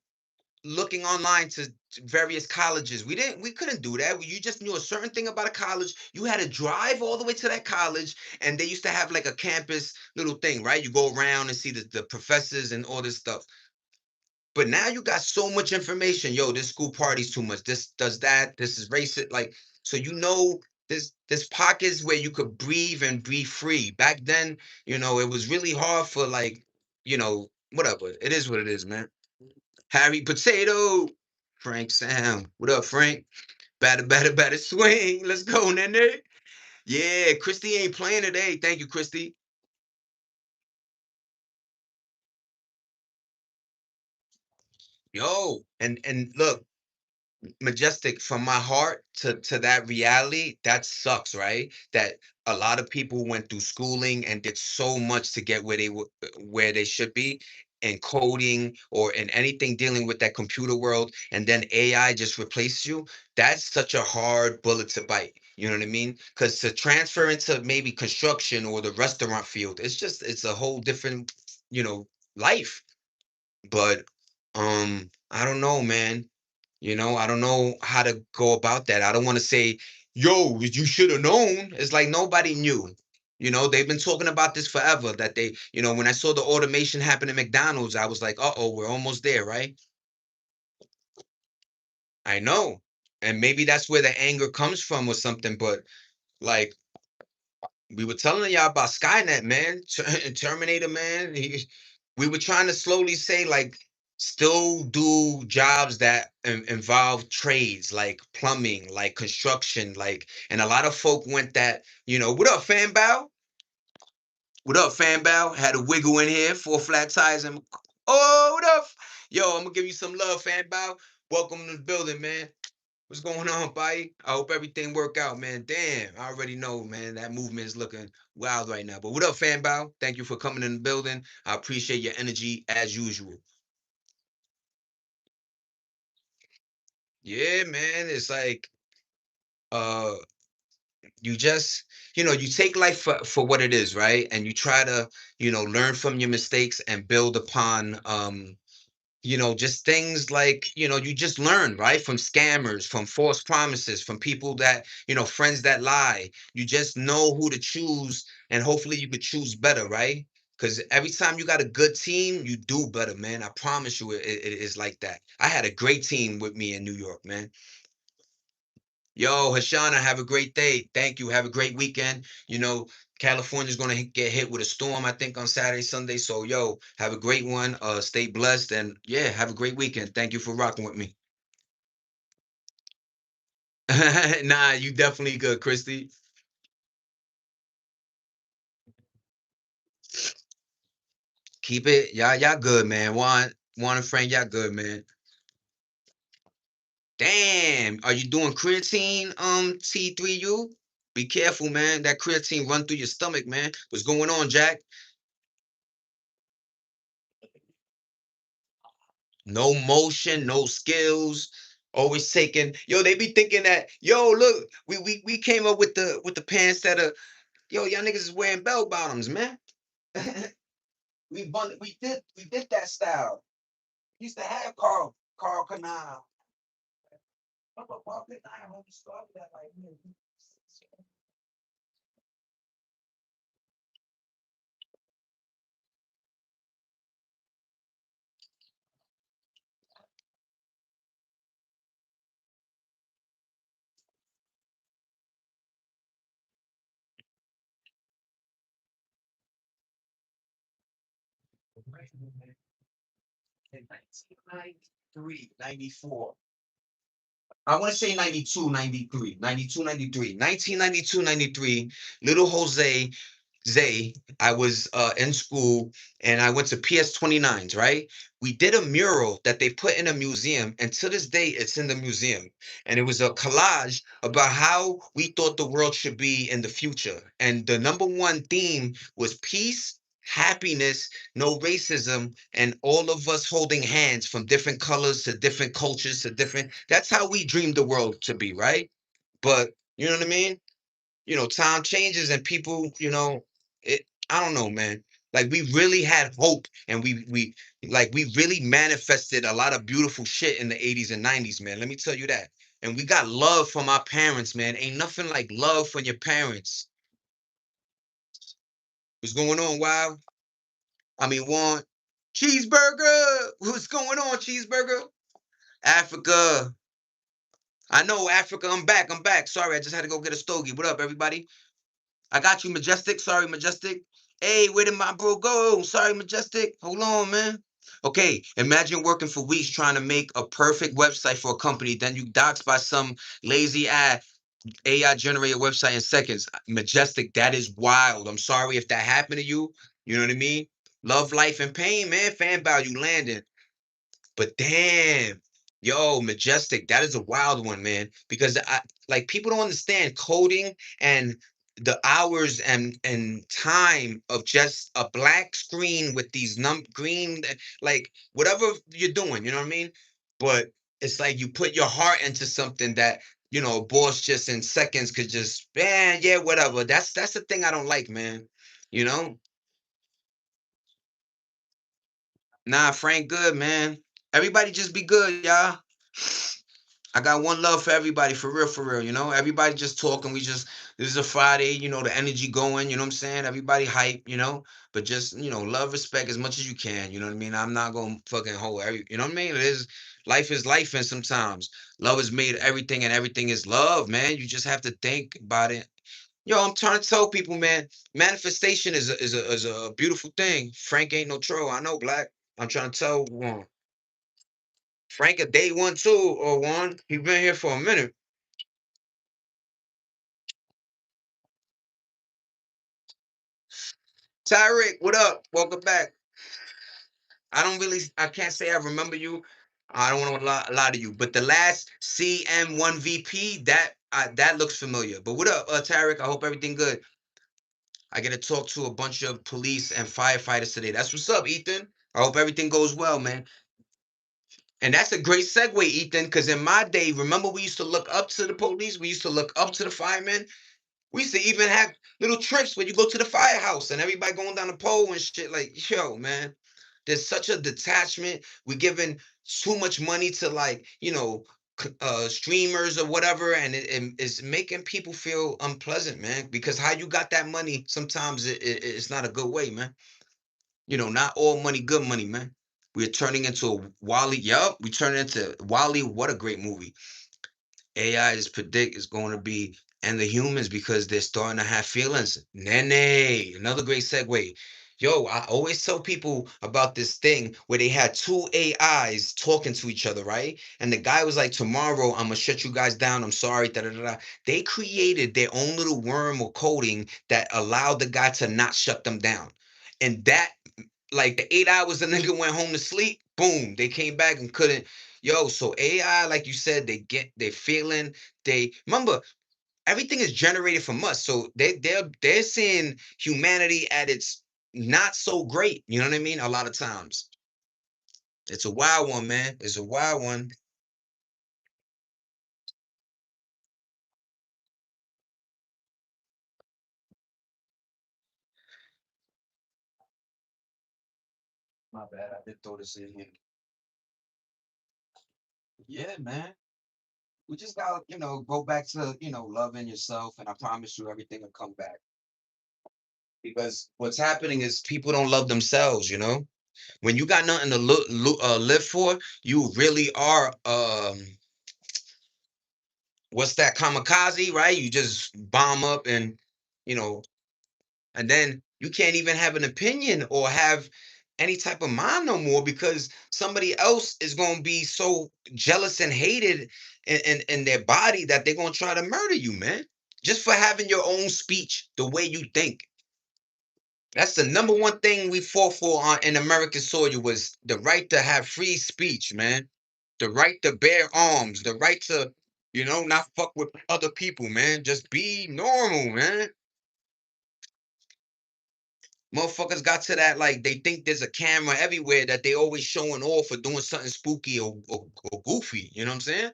looking online to various colleges. We couldn't do that. You just knew a certain thing about a college. You had to drive all the way to that college, and they used to have like a campus little thing, right? You go around and see the professors and all this stuff. But now you got so much information. Yo, this school party's too much. This does that. This is racist. Like, so there's pockets where you could breathe and be free. Back then, it was really hard for like, whatever. It is what it is, man. Harry Potato, Frank Sam. What up, Frank? Batter, swing. Let's go, Nene. Yeah, Christy ain't playing today. Thank you, Christy. Yo, and look, Majestic, from my heart to that reality, that sucks, right? That a lot of people went through schooling and did so much to get where they should be in coding or in anything dealing with that computer world, and then AI just replaces you. That's such a hard bullet to bite. You know what I mean? Because to transfer into maybe construction or the restaurant field, it's a whole different, you know, life. But I don't know, man. I don't know how to go about that. I don't want to say, yo, you should have known. It's like nobody knew. They've been talking about this forever. That when I saw the automation happen at McDonald's, I was like, uh-oh, we're almost there, right? I know. And maybe that's where the anger comes from or something. But like we were telling y'all about Skynet, man, Terminator, man. We were trying to slowly say, like, still do jobs that involve trades, like plumbing, like construction, and a lot of folk went that, what up, fan bow? What up, fan bow? Had a wiggle in here, four flat tires, and oh, what up? Yo, I'm gonna give you some love, fan bow. Welcome to the building, man. What's going on, buddy? I hope everything work out, man. Damn, I already know, man. That movement is looking wild right now. But what up, fan bow? Thank you for coming in the building. I appreciate your energy as usual. Yeah, man. It's like uh you just you take life for what it is, right? And you try to, learn from your mistakes and build upon just things like, you just learn, right? From scammers, from false promises, from people that, friends that lie. You just know who to choose, and hopefully you could choose better, right? Because every time you got a good team, you do better, man. I promise you, it is like that. I had a great team with me in New York, man. Yo, Hashana, have a great day. Thank you. Have a great weekend. California's gonna get hit with a storm, I think, on Saturday, Sunday. So, yo, have a great one. Stay blessed, and yeah, have a great weekend. Thank you for rocking with me. Nah, you definitely good, Christy. Keep it, y'all good, man. Juan and Frank, y'all good, man. Damn, are you doing creatine, T3U? Be careful, man. That creatine run through your stomach, man. What's going on, Jack? No motion, no skills. Always taking. Yo, they be thinking that. Yo, look, we came up with the pants that are. Yo, y'all niggas is wearing bell bottoms, man. We did that style. We used to have Carl Canal. Carl Canal when we started that like. In 1993, 94. I want to say 92, 93, 92, 93, 1992, 93. Little Jose Zay, I was in school and I went to PS 29s, right? We did a mural that they put in a museum, and to this day, it's in the museum. And it was a collage about how we thought the world should be in the future. And the number one theme was peace, happiness, no racism, and all of us holding hands from different colors to different cultures to different. That's how we dreamed the world to be, right? But you know what I mean? Time changes and people, I don't know, man. Like we really had hope and we really manifested a lot of beautiful shit in the 80s and 90s, man. Let me tell you that. And we got love from our parents, man. Ain't nothing like love from your parents. What's going on, Wow? I mean, one cheeseburger. What's going on, cheeseburger? Africa. I know Africa. I'm back. I'm back. Sorry, I just had to go get a stogie. What up, everybody? I got you, Majestic. Sorry, Majestic. Hey, where did my bro go? Sorry, Majestic. Hold on, man. Okay, imagine working for weeks trying to make a perfect website for a company, then you doxed by some lazy AI generated website in seconds. Majestic, that is wild. I'm sorry if that happened to you. You know what I mean? Love, life, and pain, man. Fan value landing. But damn, yo, Majestic, that is a wild one, man. Because like people don't understand coding and the hours and time of just a black screen with these green, like whatever you're doing, you know what I mean? But it's like you put your heart into something that a boss just in seconds could just, man, yeah, whatever. That's the thing I don't like, man. You know, nah, Frank, good, man. Everybody just be good, y'all. I got one love for everybody, for real, for real. Everybody just talking. This is a Friday, the energy going, you know what I'm saying? Everybody hype, but just, love, respect as much as you can, you know what I mean? I'm not going to fucking hold you know what I mean? Life is life. And sometimes love is made everything and everything is love, man. You just have to think about it. Yo, I'm trying to tell people, man, manifestation is a beautiful thing. Frank ain't no troll. I know, Black. I'm trying to tell one. Frank a day one too, or one. He been here for a minute. Tyrick, what up? Welcome back. I can't say I remember you. I don't want to lie to you, but the last CM1VP, that looks familiar. But what up, Tyrick? I hope everything good. I get to talk to a bunch of police and firefighters today. That's what's up, Ethan. I hope everything goes well, man. And that's a great segue, Ethan, because in my day, remember we used to look up to the police, we used to look up to the firemen. We used to even have little trips where you go to the firehouse and everybody going down the pole and shit. Like, yo, man, there's such a detachment. We're giving too much money to like, streamers or whatever, and it's making people feel unpleasant, man. Because how you got that money, sometimes it's not a good way, man. Not all money, good money, man. We're turning into a Wally. Yup, we turn into Wally. What a great movie. AI is predict is going to be and the humans because they're starting to have feelings. Nene, another great segue. Yo, I always tell people about this thing where they had two AIs talking to each other, right? And the guy was like, "Tomorrow, I'm gonna shut you guys down. I'm sorry." Da, da, da, da. They created their own little worm or coding that allowed the guy to not shut them down. And that, like the 8 hours the nigga went home to sleep, boom, they came back and couldn't. Yo, so AI, like you said, they feeling, they remember everything is generated from us. So they're seeing humanity at its not so great. You know what I mean? A lot of times. It's a wild one, man. It's a wild one. My bad. I did throw this in here. Yeah, man. We just gotta, go back to, loving yourself, and I promise you everything will come back. Because what's happening is people don't love themselves, when you got nothing to live for, you really are what's that, kamikaze, right? You just bomb up you know, and then you can't even have an opinion or have any type of mind no more because somebody else is gonna be so jealous and hated in their body that they're gonna try to murder you, man. Just for having your own speech, the way you think. That's the number one thing we fought for on in American soil was the right to have free speech, man. The right to bear arms, the right to, not fuck with other people, man. Just be normal, man. Motherfuckers got to that like they think there's a camera everywhere that they always showing off or doing something spooky or goofy. You know what I'm saying?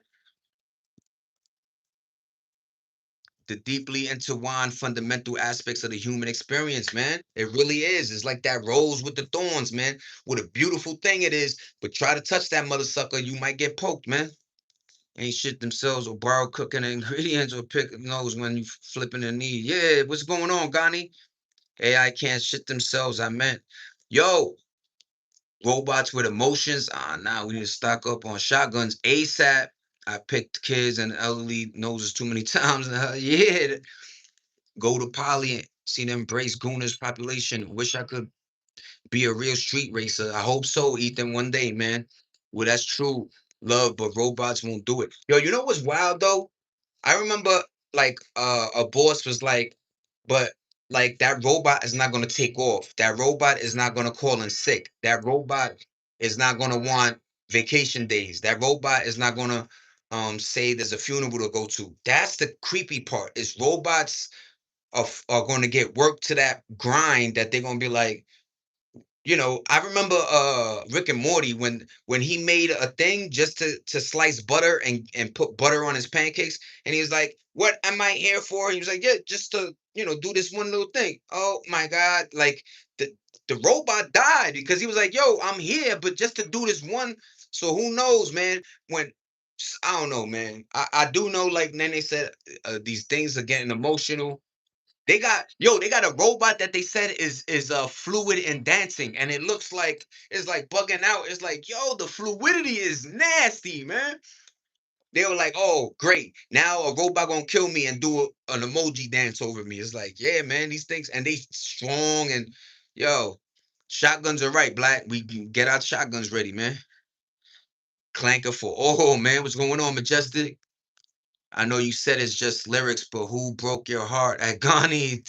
The deeply intertwined fundamental aspects of the human experience, man. It really is. It's like that rose with the thorns, man. What a beautiful thing it is. But try to touch that mother sucker, you might get poked, man. Ain't shit themselves or borrow cooking ingredients or pick nose when you flipping the knee. Yeah, what's going on, Gani? AI can't shit themselves. I meant, yo, robots with emotions. Ah, now we need to stock up on shotguns ASAP. I picked kids and elderly noses too many times. Yeah, go to Poly and see them embrace Gooners population. Wish I could be a real street racer. I hope so, Ethan, one day, man. Well, that's true love, but robots won't do it. Yo, you know what's wild though? I remember like a boss was like, but like that robot is not gonna take off. That robot is not gonna call in sick. That robot is not gonna want vacation days. That robot is not gonna say there's a funeral to go to. That's the creepy part. Is robots are going to get work to that grind that they're going to be like, I remember Rick and Morty when he made a thing just to slice butter and put butter on his pancakes, and he was like, "What am I here for?" He was like, "Yeah, just to do this one little thing." Oh my god, like the the robot died because he was like, "Yo, I'm here, but just to do this one." So who knows, man? When I don't know, man. I do know, like then they said these things are getting emotional. They got a robot that they said is fluid and dancing, and it looks like it's like bugging out. It's like, yo, the fluidity is nasty, man. They were like, oh, great. Now a robot gonna kill me and do an emoji dance over me. It's like, yeah, man, these things and they strong and yo, shotguns are right, Black. We can get our shotguns ready, man. Clanker for oh man, what's going on, Majestic? I know you said it's just lyrics, but who broke your heart at Ghani?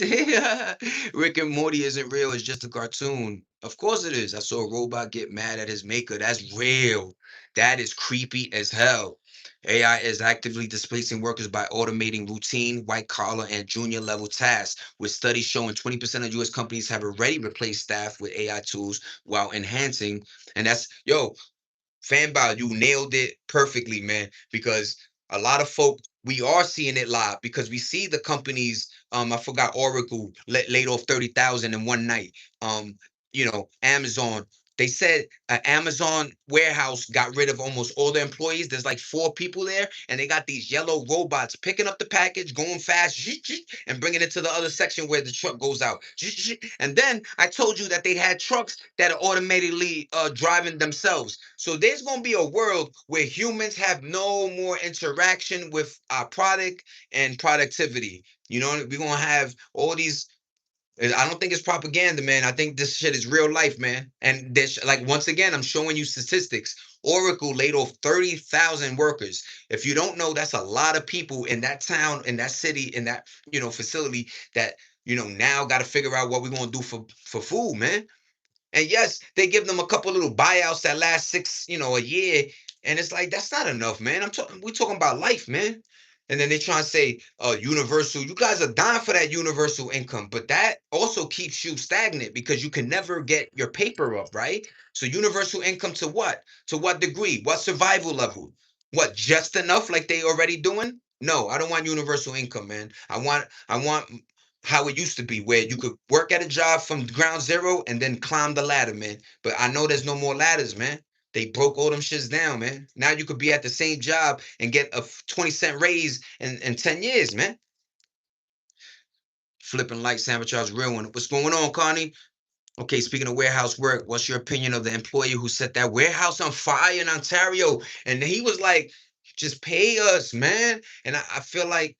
Rick and Morty isn't real, it's just a cartoon. Of course it is. I saw a robot get mad at his maker. That's real. That is creepy as hell. AI is actively displacing workers by automating routine, white collar, and junior level tasks, with studies showing 20% of US companies have already replaced staff with AI tools while enhancing. And that's, yo, Fanbow, you nailed it perfectly, man. Because a lot of folk, we are seeing it live because we see the companies. I forgot Oracle laid off 30,000 in one night. Amazon. They said an Amazon warehouse got rid of almost all the employees. There's like four people there, and they got these yellow robots picking up the package, going fast, and bringing it to the other section where the truck goes out. And then I told you that they had trucks that are automatically driving themselves. So there's going to be a world where humans have no more interaction with our product and productivity. We're going to have all these. I don't think it's propaganda, man. I think this shit is real life, man. And this, like, once again, I'm showing you statistics. Oracle laid off 30,000 workers. If you don't know, that's a lot of people in that town, in that city, in that facility that now got to figure out what we're gonna do for food, man. And yes, they give them a couple little buyouts that last a year. And it's like, that's not enough, man. We're talking about life, man. And then they try and say, universal. You guys are dying for that universal income, but that also keeps you stagnant because you can never get your paper up, right? So universal income to what? To what degree? What survival level? What, just enough like they already doing? No, I don't want universal income, man. I want how it used to be, where you could work at a job from ground zero and then climb the ladder, man. But I know there's no more ladders, man. They broke all them shits down, man. Now you could be at the same job and get a 20-cent raise in 10 years, man. Flipping light sandwich, I was real one. What's going on, Connie? Okay, speaking of warehouse work, what's your opinion of the employee who set that warehouse on fire in Ontario? And he was like, just pay us, man. And I feel like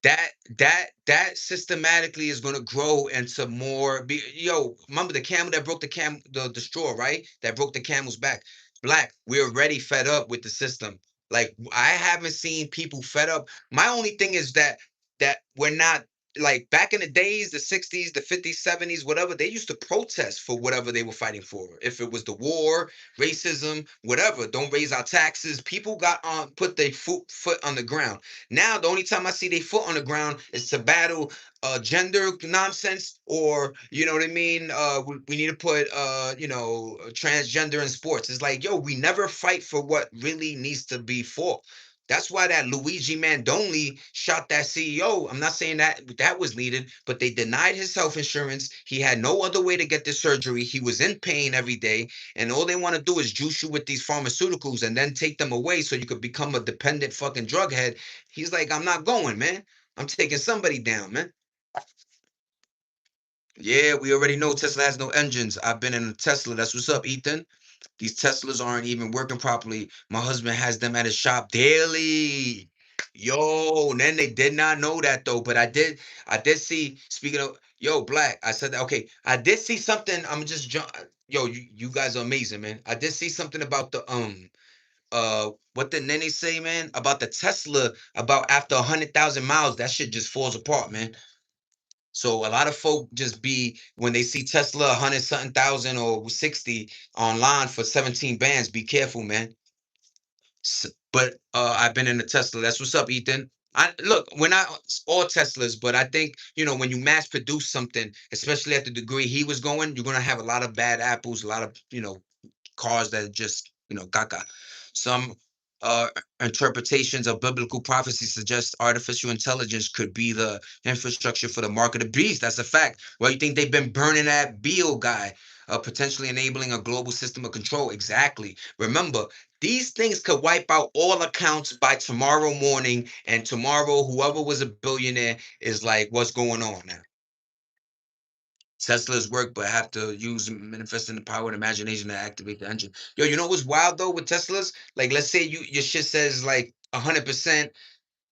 that that systematically is gonna grow into more. Remember the camel that broke the straw, right? That broke the camel's back. Black, we're already fed up with the system. Like I haven't seen people fed up. My only thing is that we're not like back in the days, the 60s, the 50s, 70s, whatever, they used to protest for whatever they were fighting for. If it was the war, racism, whatever, don't raise our taxes. People got on, put their foot on the ground. Now, the only time I see they foot on the ground is to battle gender nonsense, or you know what I mean. We need to put transgender in sports. It's like, yo, we never fight for what really needs to be fought. That's why that Luigi Mandoni shot that CEO. I'm not saying that was needed, but they denied his health insurance. He had no other way to get the surgery. He was in pain every day, and all they want to do is juice you with these pharmaceuticals and then take them away so you could become a dependent fucking drug head. He's like, I'm not going, man. I'm taking somebody down, man. Yeah, we already know Tesla has no engines. I've been in a Tesla. That's what's up, Ethan. These Teslas aren't even working properly. My husband has them at his shop daily. Yo, and then they did not know that though. But I did see, speaking of Black, I said that okay. I did see something. I'm just yo, you guys are amazing, man. I did see something about the what the Nene say, man, about the Tesla, about after 100,000 miles, that shit just falls apart, man. So a lot of folk just be when they see Tesla 100 something thousand or 60 online for 17 bands, be careful, man. But I've been in a Tesla. That's what's up, Ethan. I look, we're not all Teslas, but I think when you mass produce something, especially at the degree he was going, you're gonna have a lot of bad apples, a lot of cars that just gaga. Some uh interpretations of biblical prophecy suggest artificial intelligence could be the infrastructure for the mark of the beast. That's a fact. Well, you think they've been burning that Beal guy, potentially enabling a global system of control? Exactly. Remember, these things could wipe out all accounts by tomorrow morning, and tomorrow whoever was a billionaire is like, what's going on now? Tesla's work, but have to use manifesting the power and imagination to activate the engine. Yo, you know what's wild though with Teslas? Like, let's say your shit says like 100%,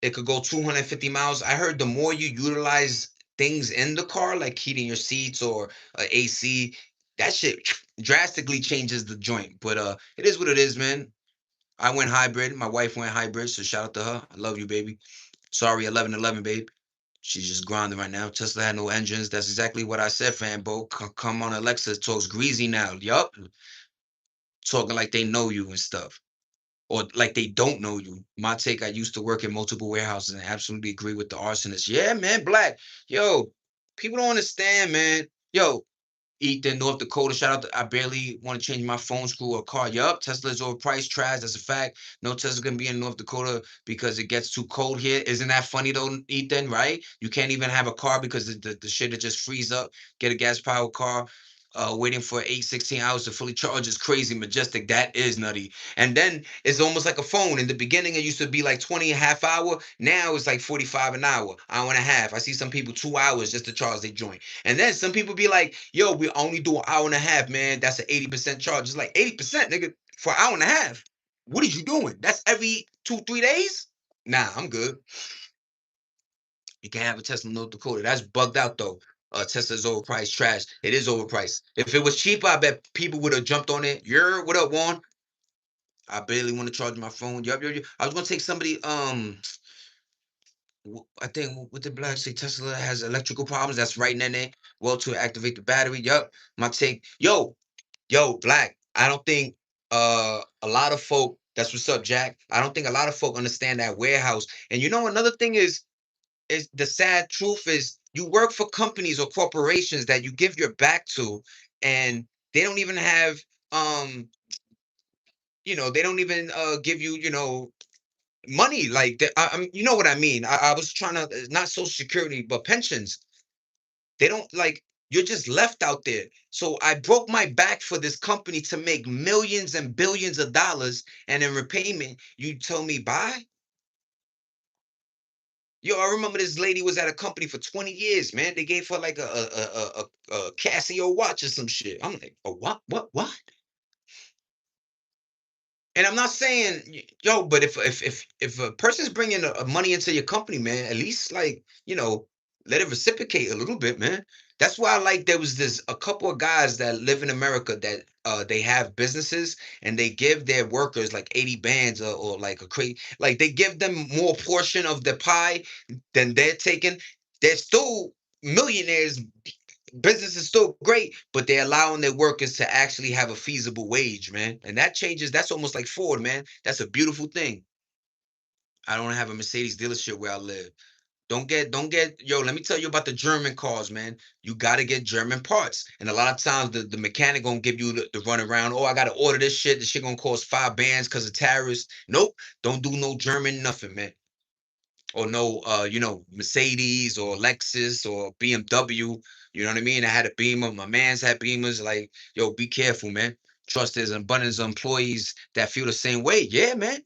it could go 250 miles. I heard the more you utilize things in the car, like heating your seats or AC, that shit drastically changes the joint. But it is what it is, man. I went hybrid. My wife went hybrid, so shout out to her. I love you, baby. Sorry, 1111, babe. She's just grinding right now. Tesla had no engines. That's exactly what I said, fanbo. Come on, Alexa talks greasy now. Yup. Talking like they know you and stuff. Or like they don't know you. My take, I used to work in multiple warehouses and absolutely agree with the arsonist. Yeah, man, Black. Yo, people don't understand, man. Yo, Ethan, North Dakota. Shout out to I barely want to change my phone screw or car. Yup, Tesla's overpriced trash. That's a fact. No Tesla's gonna be in North Dakota because it gets too cold here. Isn't that funny though, Ethan? Right? You can't even have a car because the shit it just freeze up. Get a gas powered car. Waiting for 8, 16 hours to fully charge is crazy majestic. That is nutty. And then it's almost like a phone. In the beginning, it used to be like 20 a half hour. Now it's like 45 an hour and a half. I see some people 2 hours just to charge their joint. And then some people be like, yo, we only do an hour and a half, man. That's an 80% charge. It's like 80%, nigga, for an hour and a half. What are you doing? That's every 2, 3 days? Nah, I'm good. You can't have a Tesla in North Dakota. That's bugged out though. Tesla's overpriced trash. It is overpriced. If it was cheaper, I bet people would have jumped on it. You're what up, Juan? I barely want to charge my phone. Yup, yup, yup. I was gonna take somebody. I think what did Black say? Tesla has electrical problems. That's right, Nene. Well, to activate the battery. Yup. My take. Yo, Black. I don't think a lot of folk. That's what's up, Jack. I don't think a lot of folk understand that warehouse. And another thing is the sad truth is you work for companies or corporations that you give your back to, and they don't even have um they don't even give you money like that. You know what I mean. I was trying to not social security but pensions. They don't like you're just left out there. So I broke my back for this company to make millions and billions of dollars, and in repayment you tell me bye. Yo, I remember this lady was at a company for 20 years, man. They gave her like a Casio watch or some shit. I'm like, a what? What? What? And I'm not saying, yo, but if a person's bringing money into your company, man, at least like let it reciprocate a little bit, man. That's why I like there was this a couple of guys that live in America that they have businesses and they give their workers like 80 bands or like a crate, like they give them more portion of the pie than they're taking. They're still millionaires, business is still great, but they're allowing their workers to actually have a feasible wage, man. And that changes, that's almost like Ford, man. That's a beautiful thing. I don't have a Mercedes dealership where I live. Don't get, yo, let me tell you about the German cars, man. You gotta get German parts. And a lot of times the mechanic gonna give you the run around. Oh, I gotta order this shit. This shit gonna cost 5 bands because of tariffs. Nope. Don't do no German nothing, man. Or no Mercedes or Lexus or BMW. You know what I mean? I had a Beamer, my man's had Beamers. Like, yo, be careful, man. Trust there's an abundance of employees that feel the same way. Yeah, man.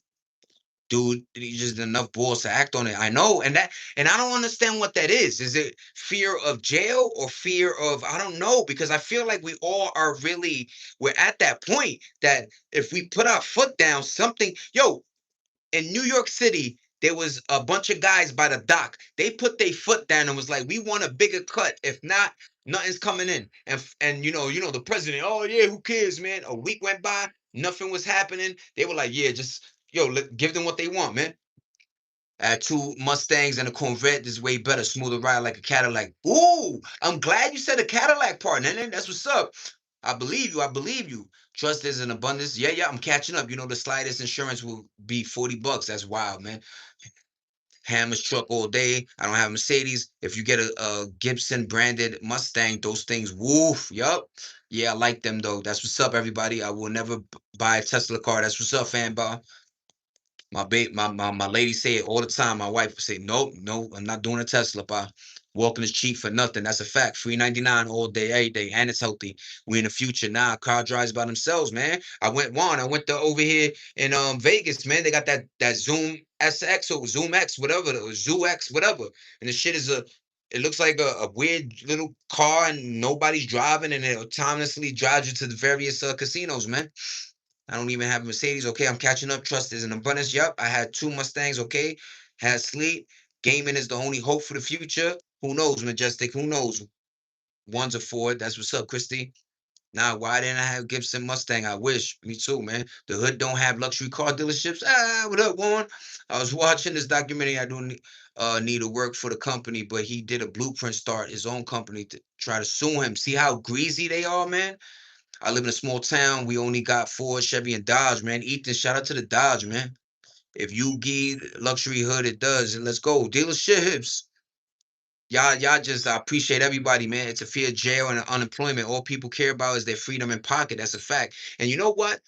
Dude, you just enough balls to act on it. I know. And I don't understand what that is. Is it fear of jail or fear of I don't know, because I feel like we all are really we're at that point that if we put our foot down, something, yo, in New York City, there was a bunch of guys by the dock. They put their foot down and was like, "We want a bigger cut. If not, nothing's coming in." And the president. Oh yeah, who cares, man? A week went by, nothing was happening. They were like, "Yeah, just give them what they want, man." I had two Mustangs and a Corvette. This is way better, smoother ride like a Cadillac. Ooh, I'm glad you said a Cadillac part, man. That's what's up. I believe you. I believe you. Trust is an abundance. Yeah, yeah, I'm catching up. The slightest insurance will be $40. That's wild, man. Hammer's truck all day. I don't have a Mercedes. If you get a Gibson branded Mustang, those things, woof. Yup. Yeah, I like them though. That's what's up, everybody. I will never buy a Tesla car. That's what's up, fanboy. My lady say it all the time. My wife would say, "Nope, no, I'm not doing a Tesla, pa. Walking is cheap for nothing. That's a fact. 399 all day, every day, and it's healthy. We in the future now. Car drives by themselves, man. I went to over here in Vegas, man. They got that Zoom SX or Zoom X, whatever, or Zoo X, whatever. And the shit is it looks like a weird little car and nobody's driving and it autonomously drives you to the various casinos, man. I don't even have a Mercedes. Okay, I'm catching up. Trust is an abundance. Yup, I had two Mustangs. Okay, had sleep. Gaming is the only hope for the future. Who knows, Majestic? Who knows? One's a Ford. That's what's up, Christy. Nah, why didn't I have Gibson Mustang? I wish. Me too, man. The hood don't have luxury car dealerships. Ah, what up, Warren? I was watching this documentary. I don't need to work for the company, but he did a blueprint start his own company to try to sue him. See how greasy they are, man? I live in a small town. We only got Ford, Chevy, and Dodge, man. Ethan, shout out to the Dodge, man. If you give luxury hood, it does. And let's go. Dealerships. Y'all just I appreciate everybody, man. It's a fear of jail and unemployment. All people care about is their freedom and pocket. That's a fact. And you know what?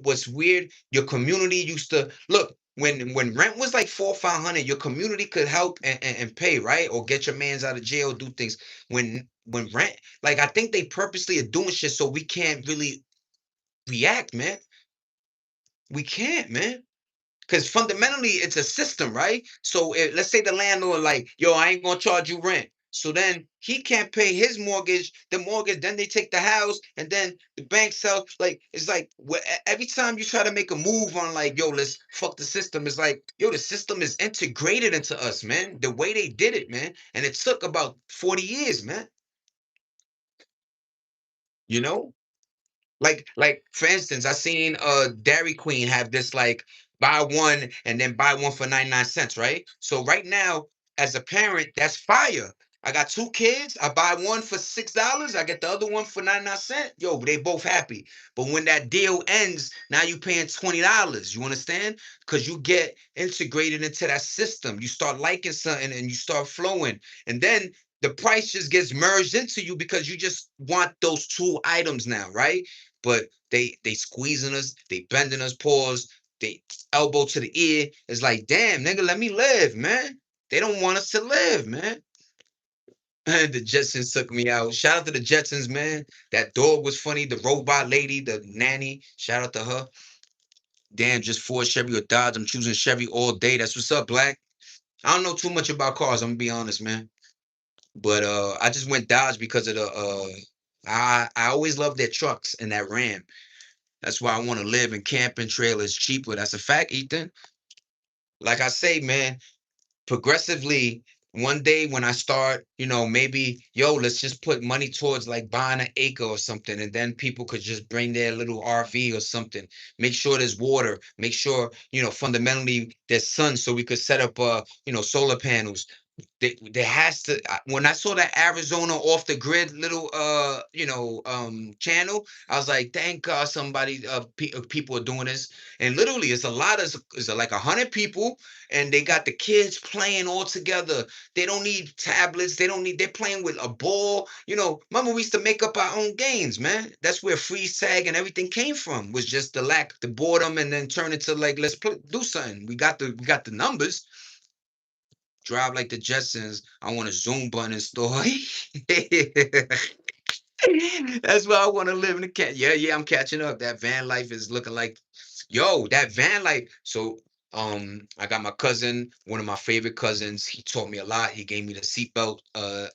What's weird, your community used to look when rent was like 400 or 500, your community could help and pay, right? Or get your mans out of jail, do things. When rent, like I think they purposely are doing shit so we can't really react, man. We can't, man. Because fundamentally, it's a system, right? So let's say the landlord, like, yo, I ain't gonna charge you rent. So then he can't pay his mortgage, the mortgage, then they take the house, and then the bank sell. Like, it's like every time you try to make a move on, like, yo, let's fuck the system, it's like, yo, the system is integrated into us, man. The way they did it, man. And it took about 40 years, man. You know? Like for instance, I seen Dairy Queen have this like buy one and then buy one for 99 cents, right? So right now, as a parent, that's fire. I got two kids. I buy one for $6. I get the other one for 99 cents. Yo, they both happy. But when that deal ends, now you paying $20. You understand? Because you get integrated into that system. You start liking something and you start flowing. And then the price just gets merged into you because you just want those two items now, right? But they squeezing us, they bending us paws, they elbow to the ear. It's like, damn, nigga, let me live, man. They don't want us to live, man. The Jetsons took me out. Shout out to the Jetsons, man. That dog was funny. The robot lady, the nanny. Shout out to her. Damn, just Ford, Chevy, or Dodge. I'm choosing Chevy all day. That's what's up, Black. I don't know too much about cars. I'm gonna be honest, man. But I just went Dodge because of the I always loved their trucks and that Ram. That's why I want to live in camping trailers cheaper. That's a fact, Ethan. Like I say, man, progressively, one day when I start, maybe, yo, let's just put money towards like buying an acre or something, and then people could just bring their little RV or something. Make sure there's water. Make sure, fundamentally there's sun so we could set up solar panels. There has to when I saw that Arizona off the grid little channel, I was like, thank God somebody people are doing this. And literally it's a lot of it's like 100 people, and they got the kids playing all together. They don't need tablets, they're playing with a ball. Remember we used to make up our own games, man. That's where freeze tag and everything came from, was just the boredom, and then turn it to like, do something. We got the numbers. Drive like the Jetsons. I want a Zoom button and store. That's why I want to live in the cat. Yeah, yeah, I'm catching up. That van life is looking like, yo, that van life. So, I got my cousin, one of my favorite cousins. He taught me a lot. He gave me the seatbelt.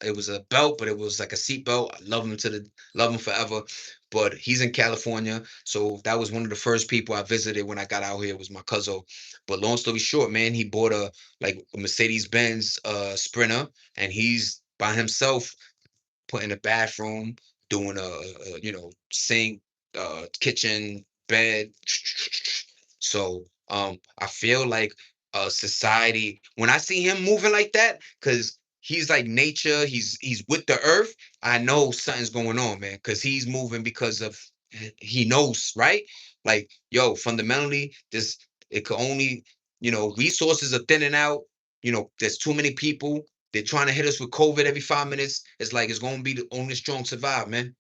It was a belt, but it was like a seatbelt. I love him forever. But he's in California, so that was one of the first people I visited when I got out here, was my cousin. But long story short, man, he bought a Mercedes Benz Sprinter, and he's by himself, putting a bathroom, doing a sink, kitchen, bed. So I feel like society, when I see him moving like that, because he's like nature, he's with the earth, I know something's going on, man, because he's moving because of he knows, right? Like, yo, fundamentally, this it could only, resources are thinning out. There's too many people. They're trying to hit us with COVID every 5 minutes. It's like it's gonna be the only strong survive, man.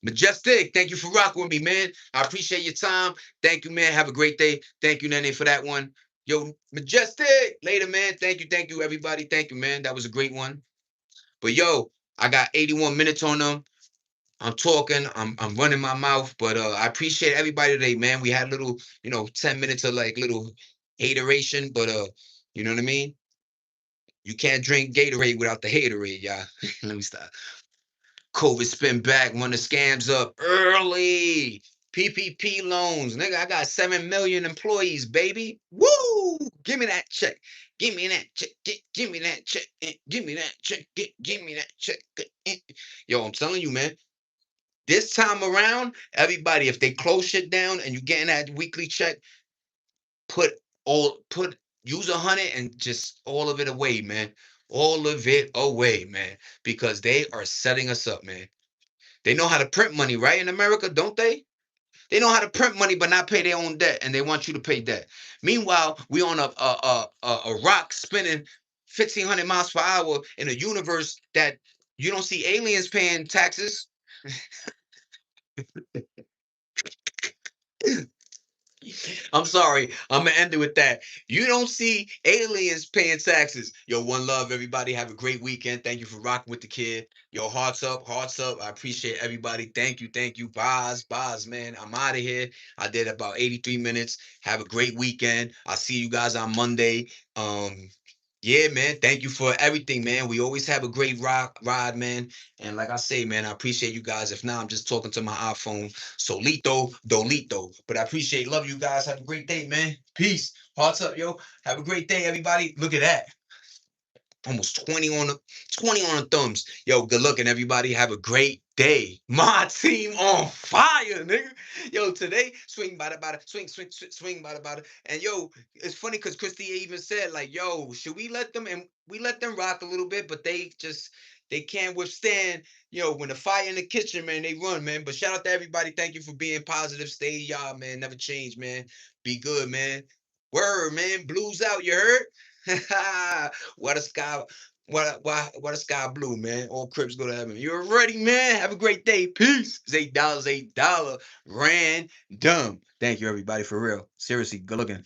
Majestic, thank you for rocking with me, man. I appreciate your time. Thank you, man. Have a great day. Thank you, Nene, for that one. Yo, Majestic, later, man. Thank you, everybody. Thank you, man. That was a great one. But yo, I got 81 minutes on them. I'm talking, I'm running my mouth, but I appreciate everybody today, man. We had little, 10 minutes of like little hateration, but you know what I mean? You can't drink Gatorade without the haterade, y'all. Let me stop. COVID spin back, run the scams up early. PPP loans, nigga. I got 7 million employees, baby. Woo! Give me that check. Give me that check. Give me that check. Give me that check. Give me that check. Yo, I'm telling you, man. This time around, everybody, if they close shit down and you getting that weekly check, put put use 100 and just all of it away, man. All of it away, man. Because they are setting us up, man. They know how to print money, right? In America, don't they? They know how to print money but not pay their own debt, and they want you to pay debt. Meanwhile, we on a rock spinning 1,500 miles per hour in a universe that you don't see aliens paying taxes. I'm sorry. I'm gonna end it with that. You don't see aliens paying taxes. Yo, one love, everybody. Have a great weekend. Thank you for rocking with the kid. Yo, hearts up, hearts up. I appreciate everybody. Thank you. Boz, man. I'm out of here. I did about 83 minutes. Have a great weekend. I'll see you guys on Monday. Yeah, man. Thank you for everything, man. We always have a great ride, man. And like I say, man, I appreciate you guys. If not, I'm just talking to my iPhone. Solito, Dolito. But I appreciate, love you guys. Have a great day, man. Peace. Hearts up, yo. Have a great day, everybody. Look at that. Almost 20 on the thumbs. Yo, good looking, everybody. Have a great day. My team on fire, nigga. Yo, today, swing bada, swing bada. And yo, it's funny because Christy even said, like, yo, should we let them, and we let them rock a little bit, but they can't withstand, when the fire in the kitchen, man, they run, man. But shout out to everybody. Thank you for being positive. Stay y'all, man. Never change, man. Be good, man. Word, man. Blues out, you heard? What a sky, what a sky blue, man. All Crips go to heaven. You're ready, man. Have a great day. Peace. It's $8, $8. Random. Thank you, everybody, for real. Seriously, good looking.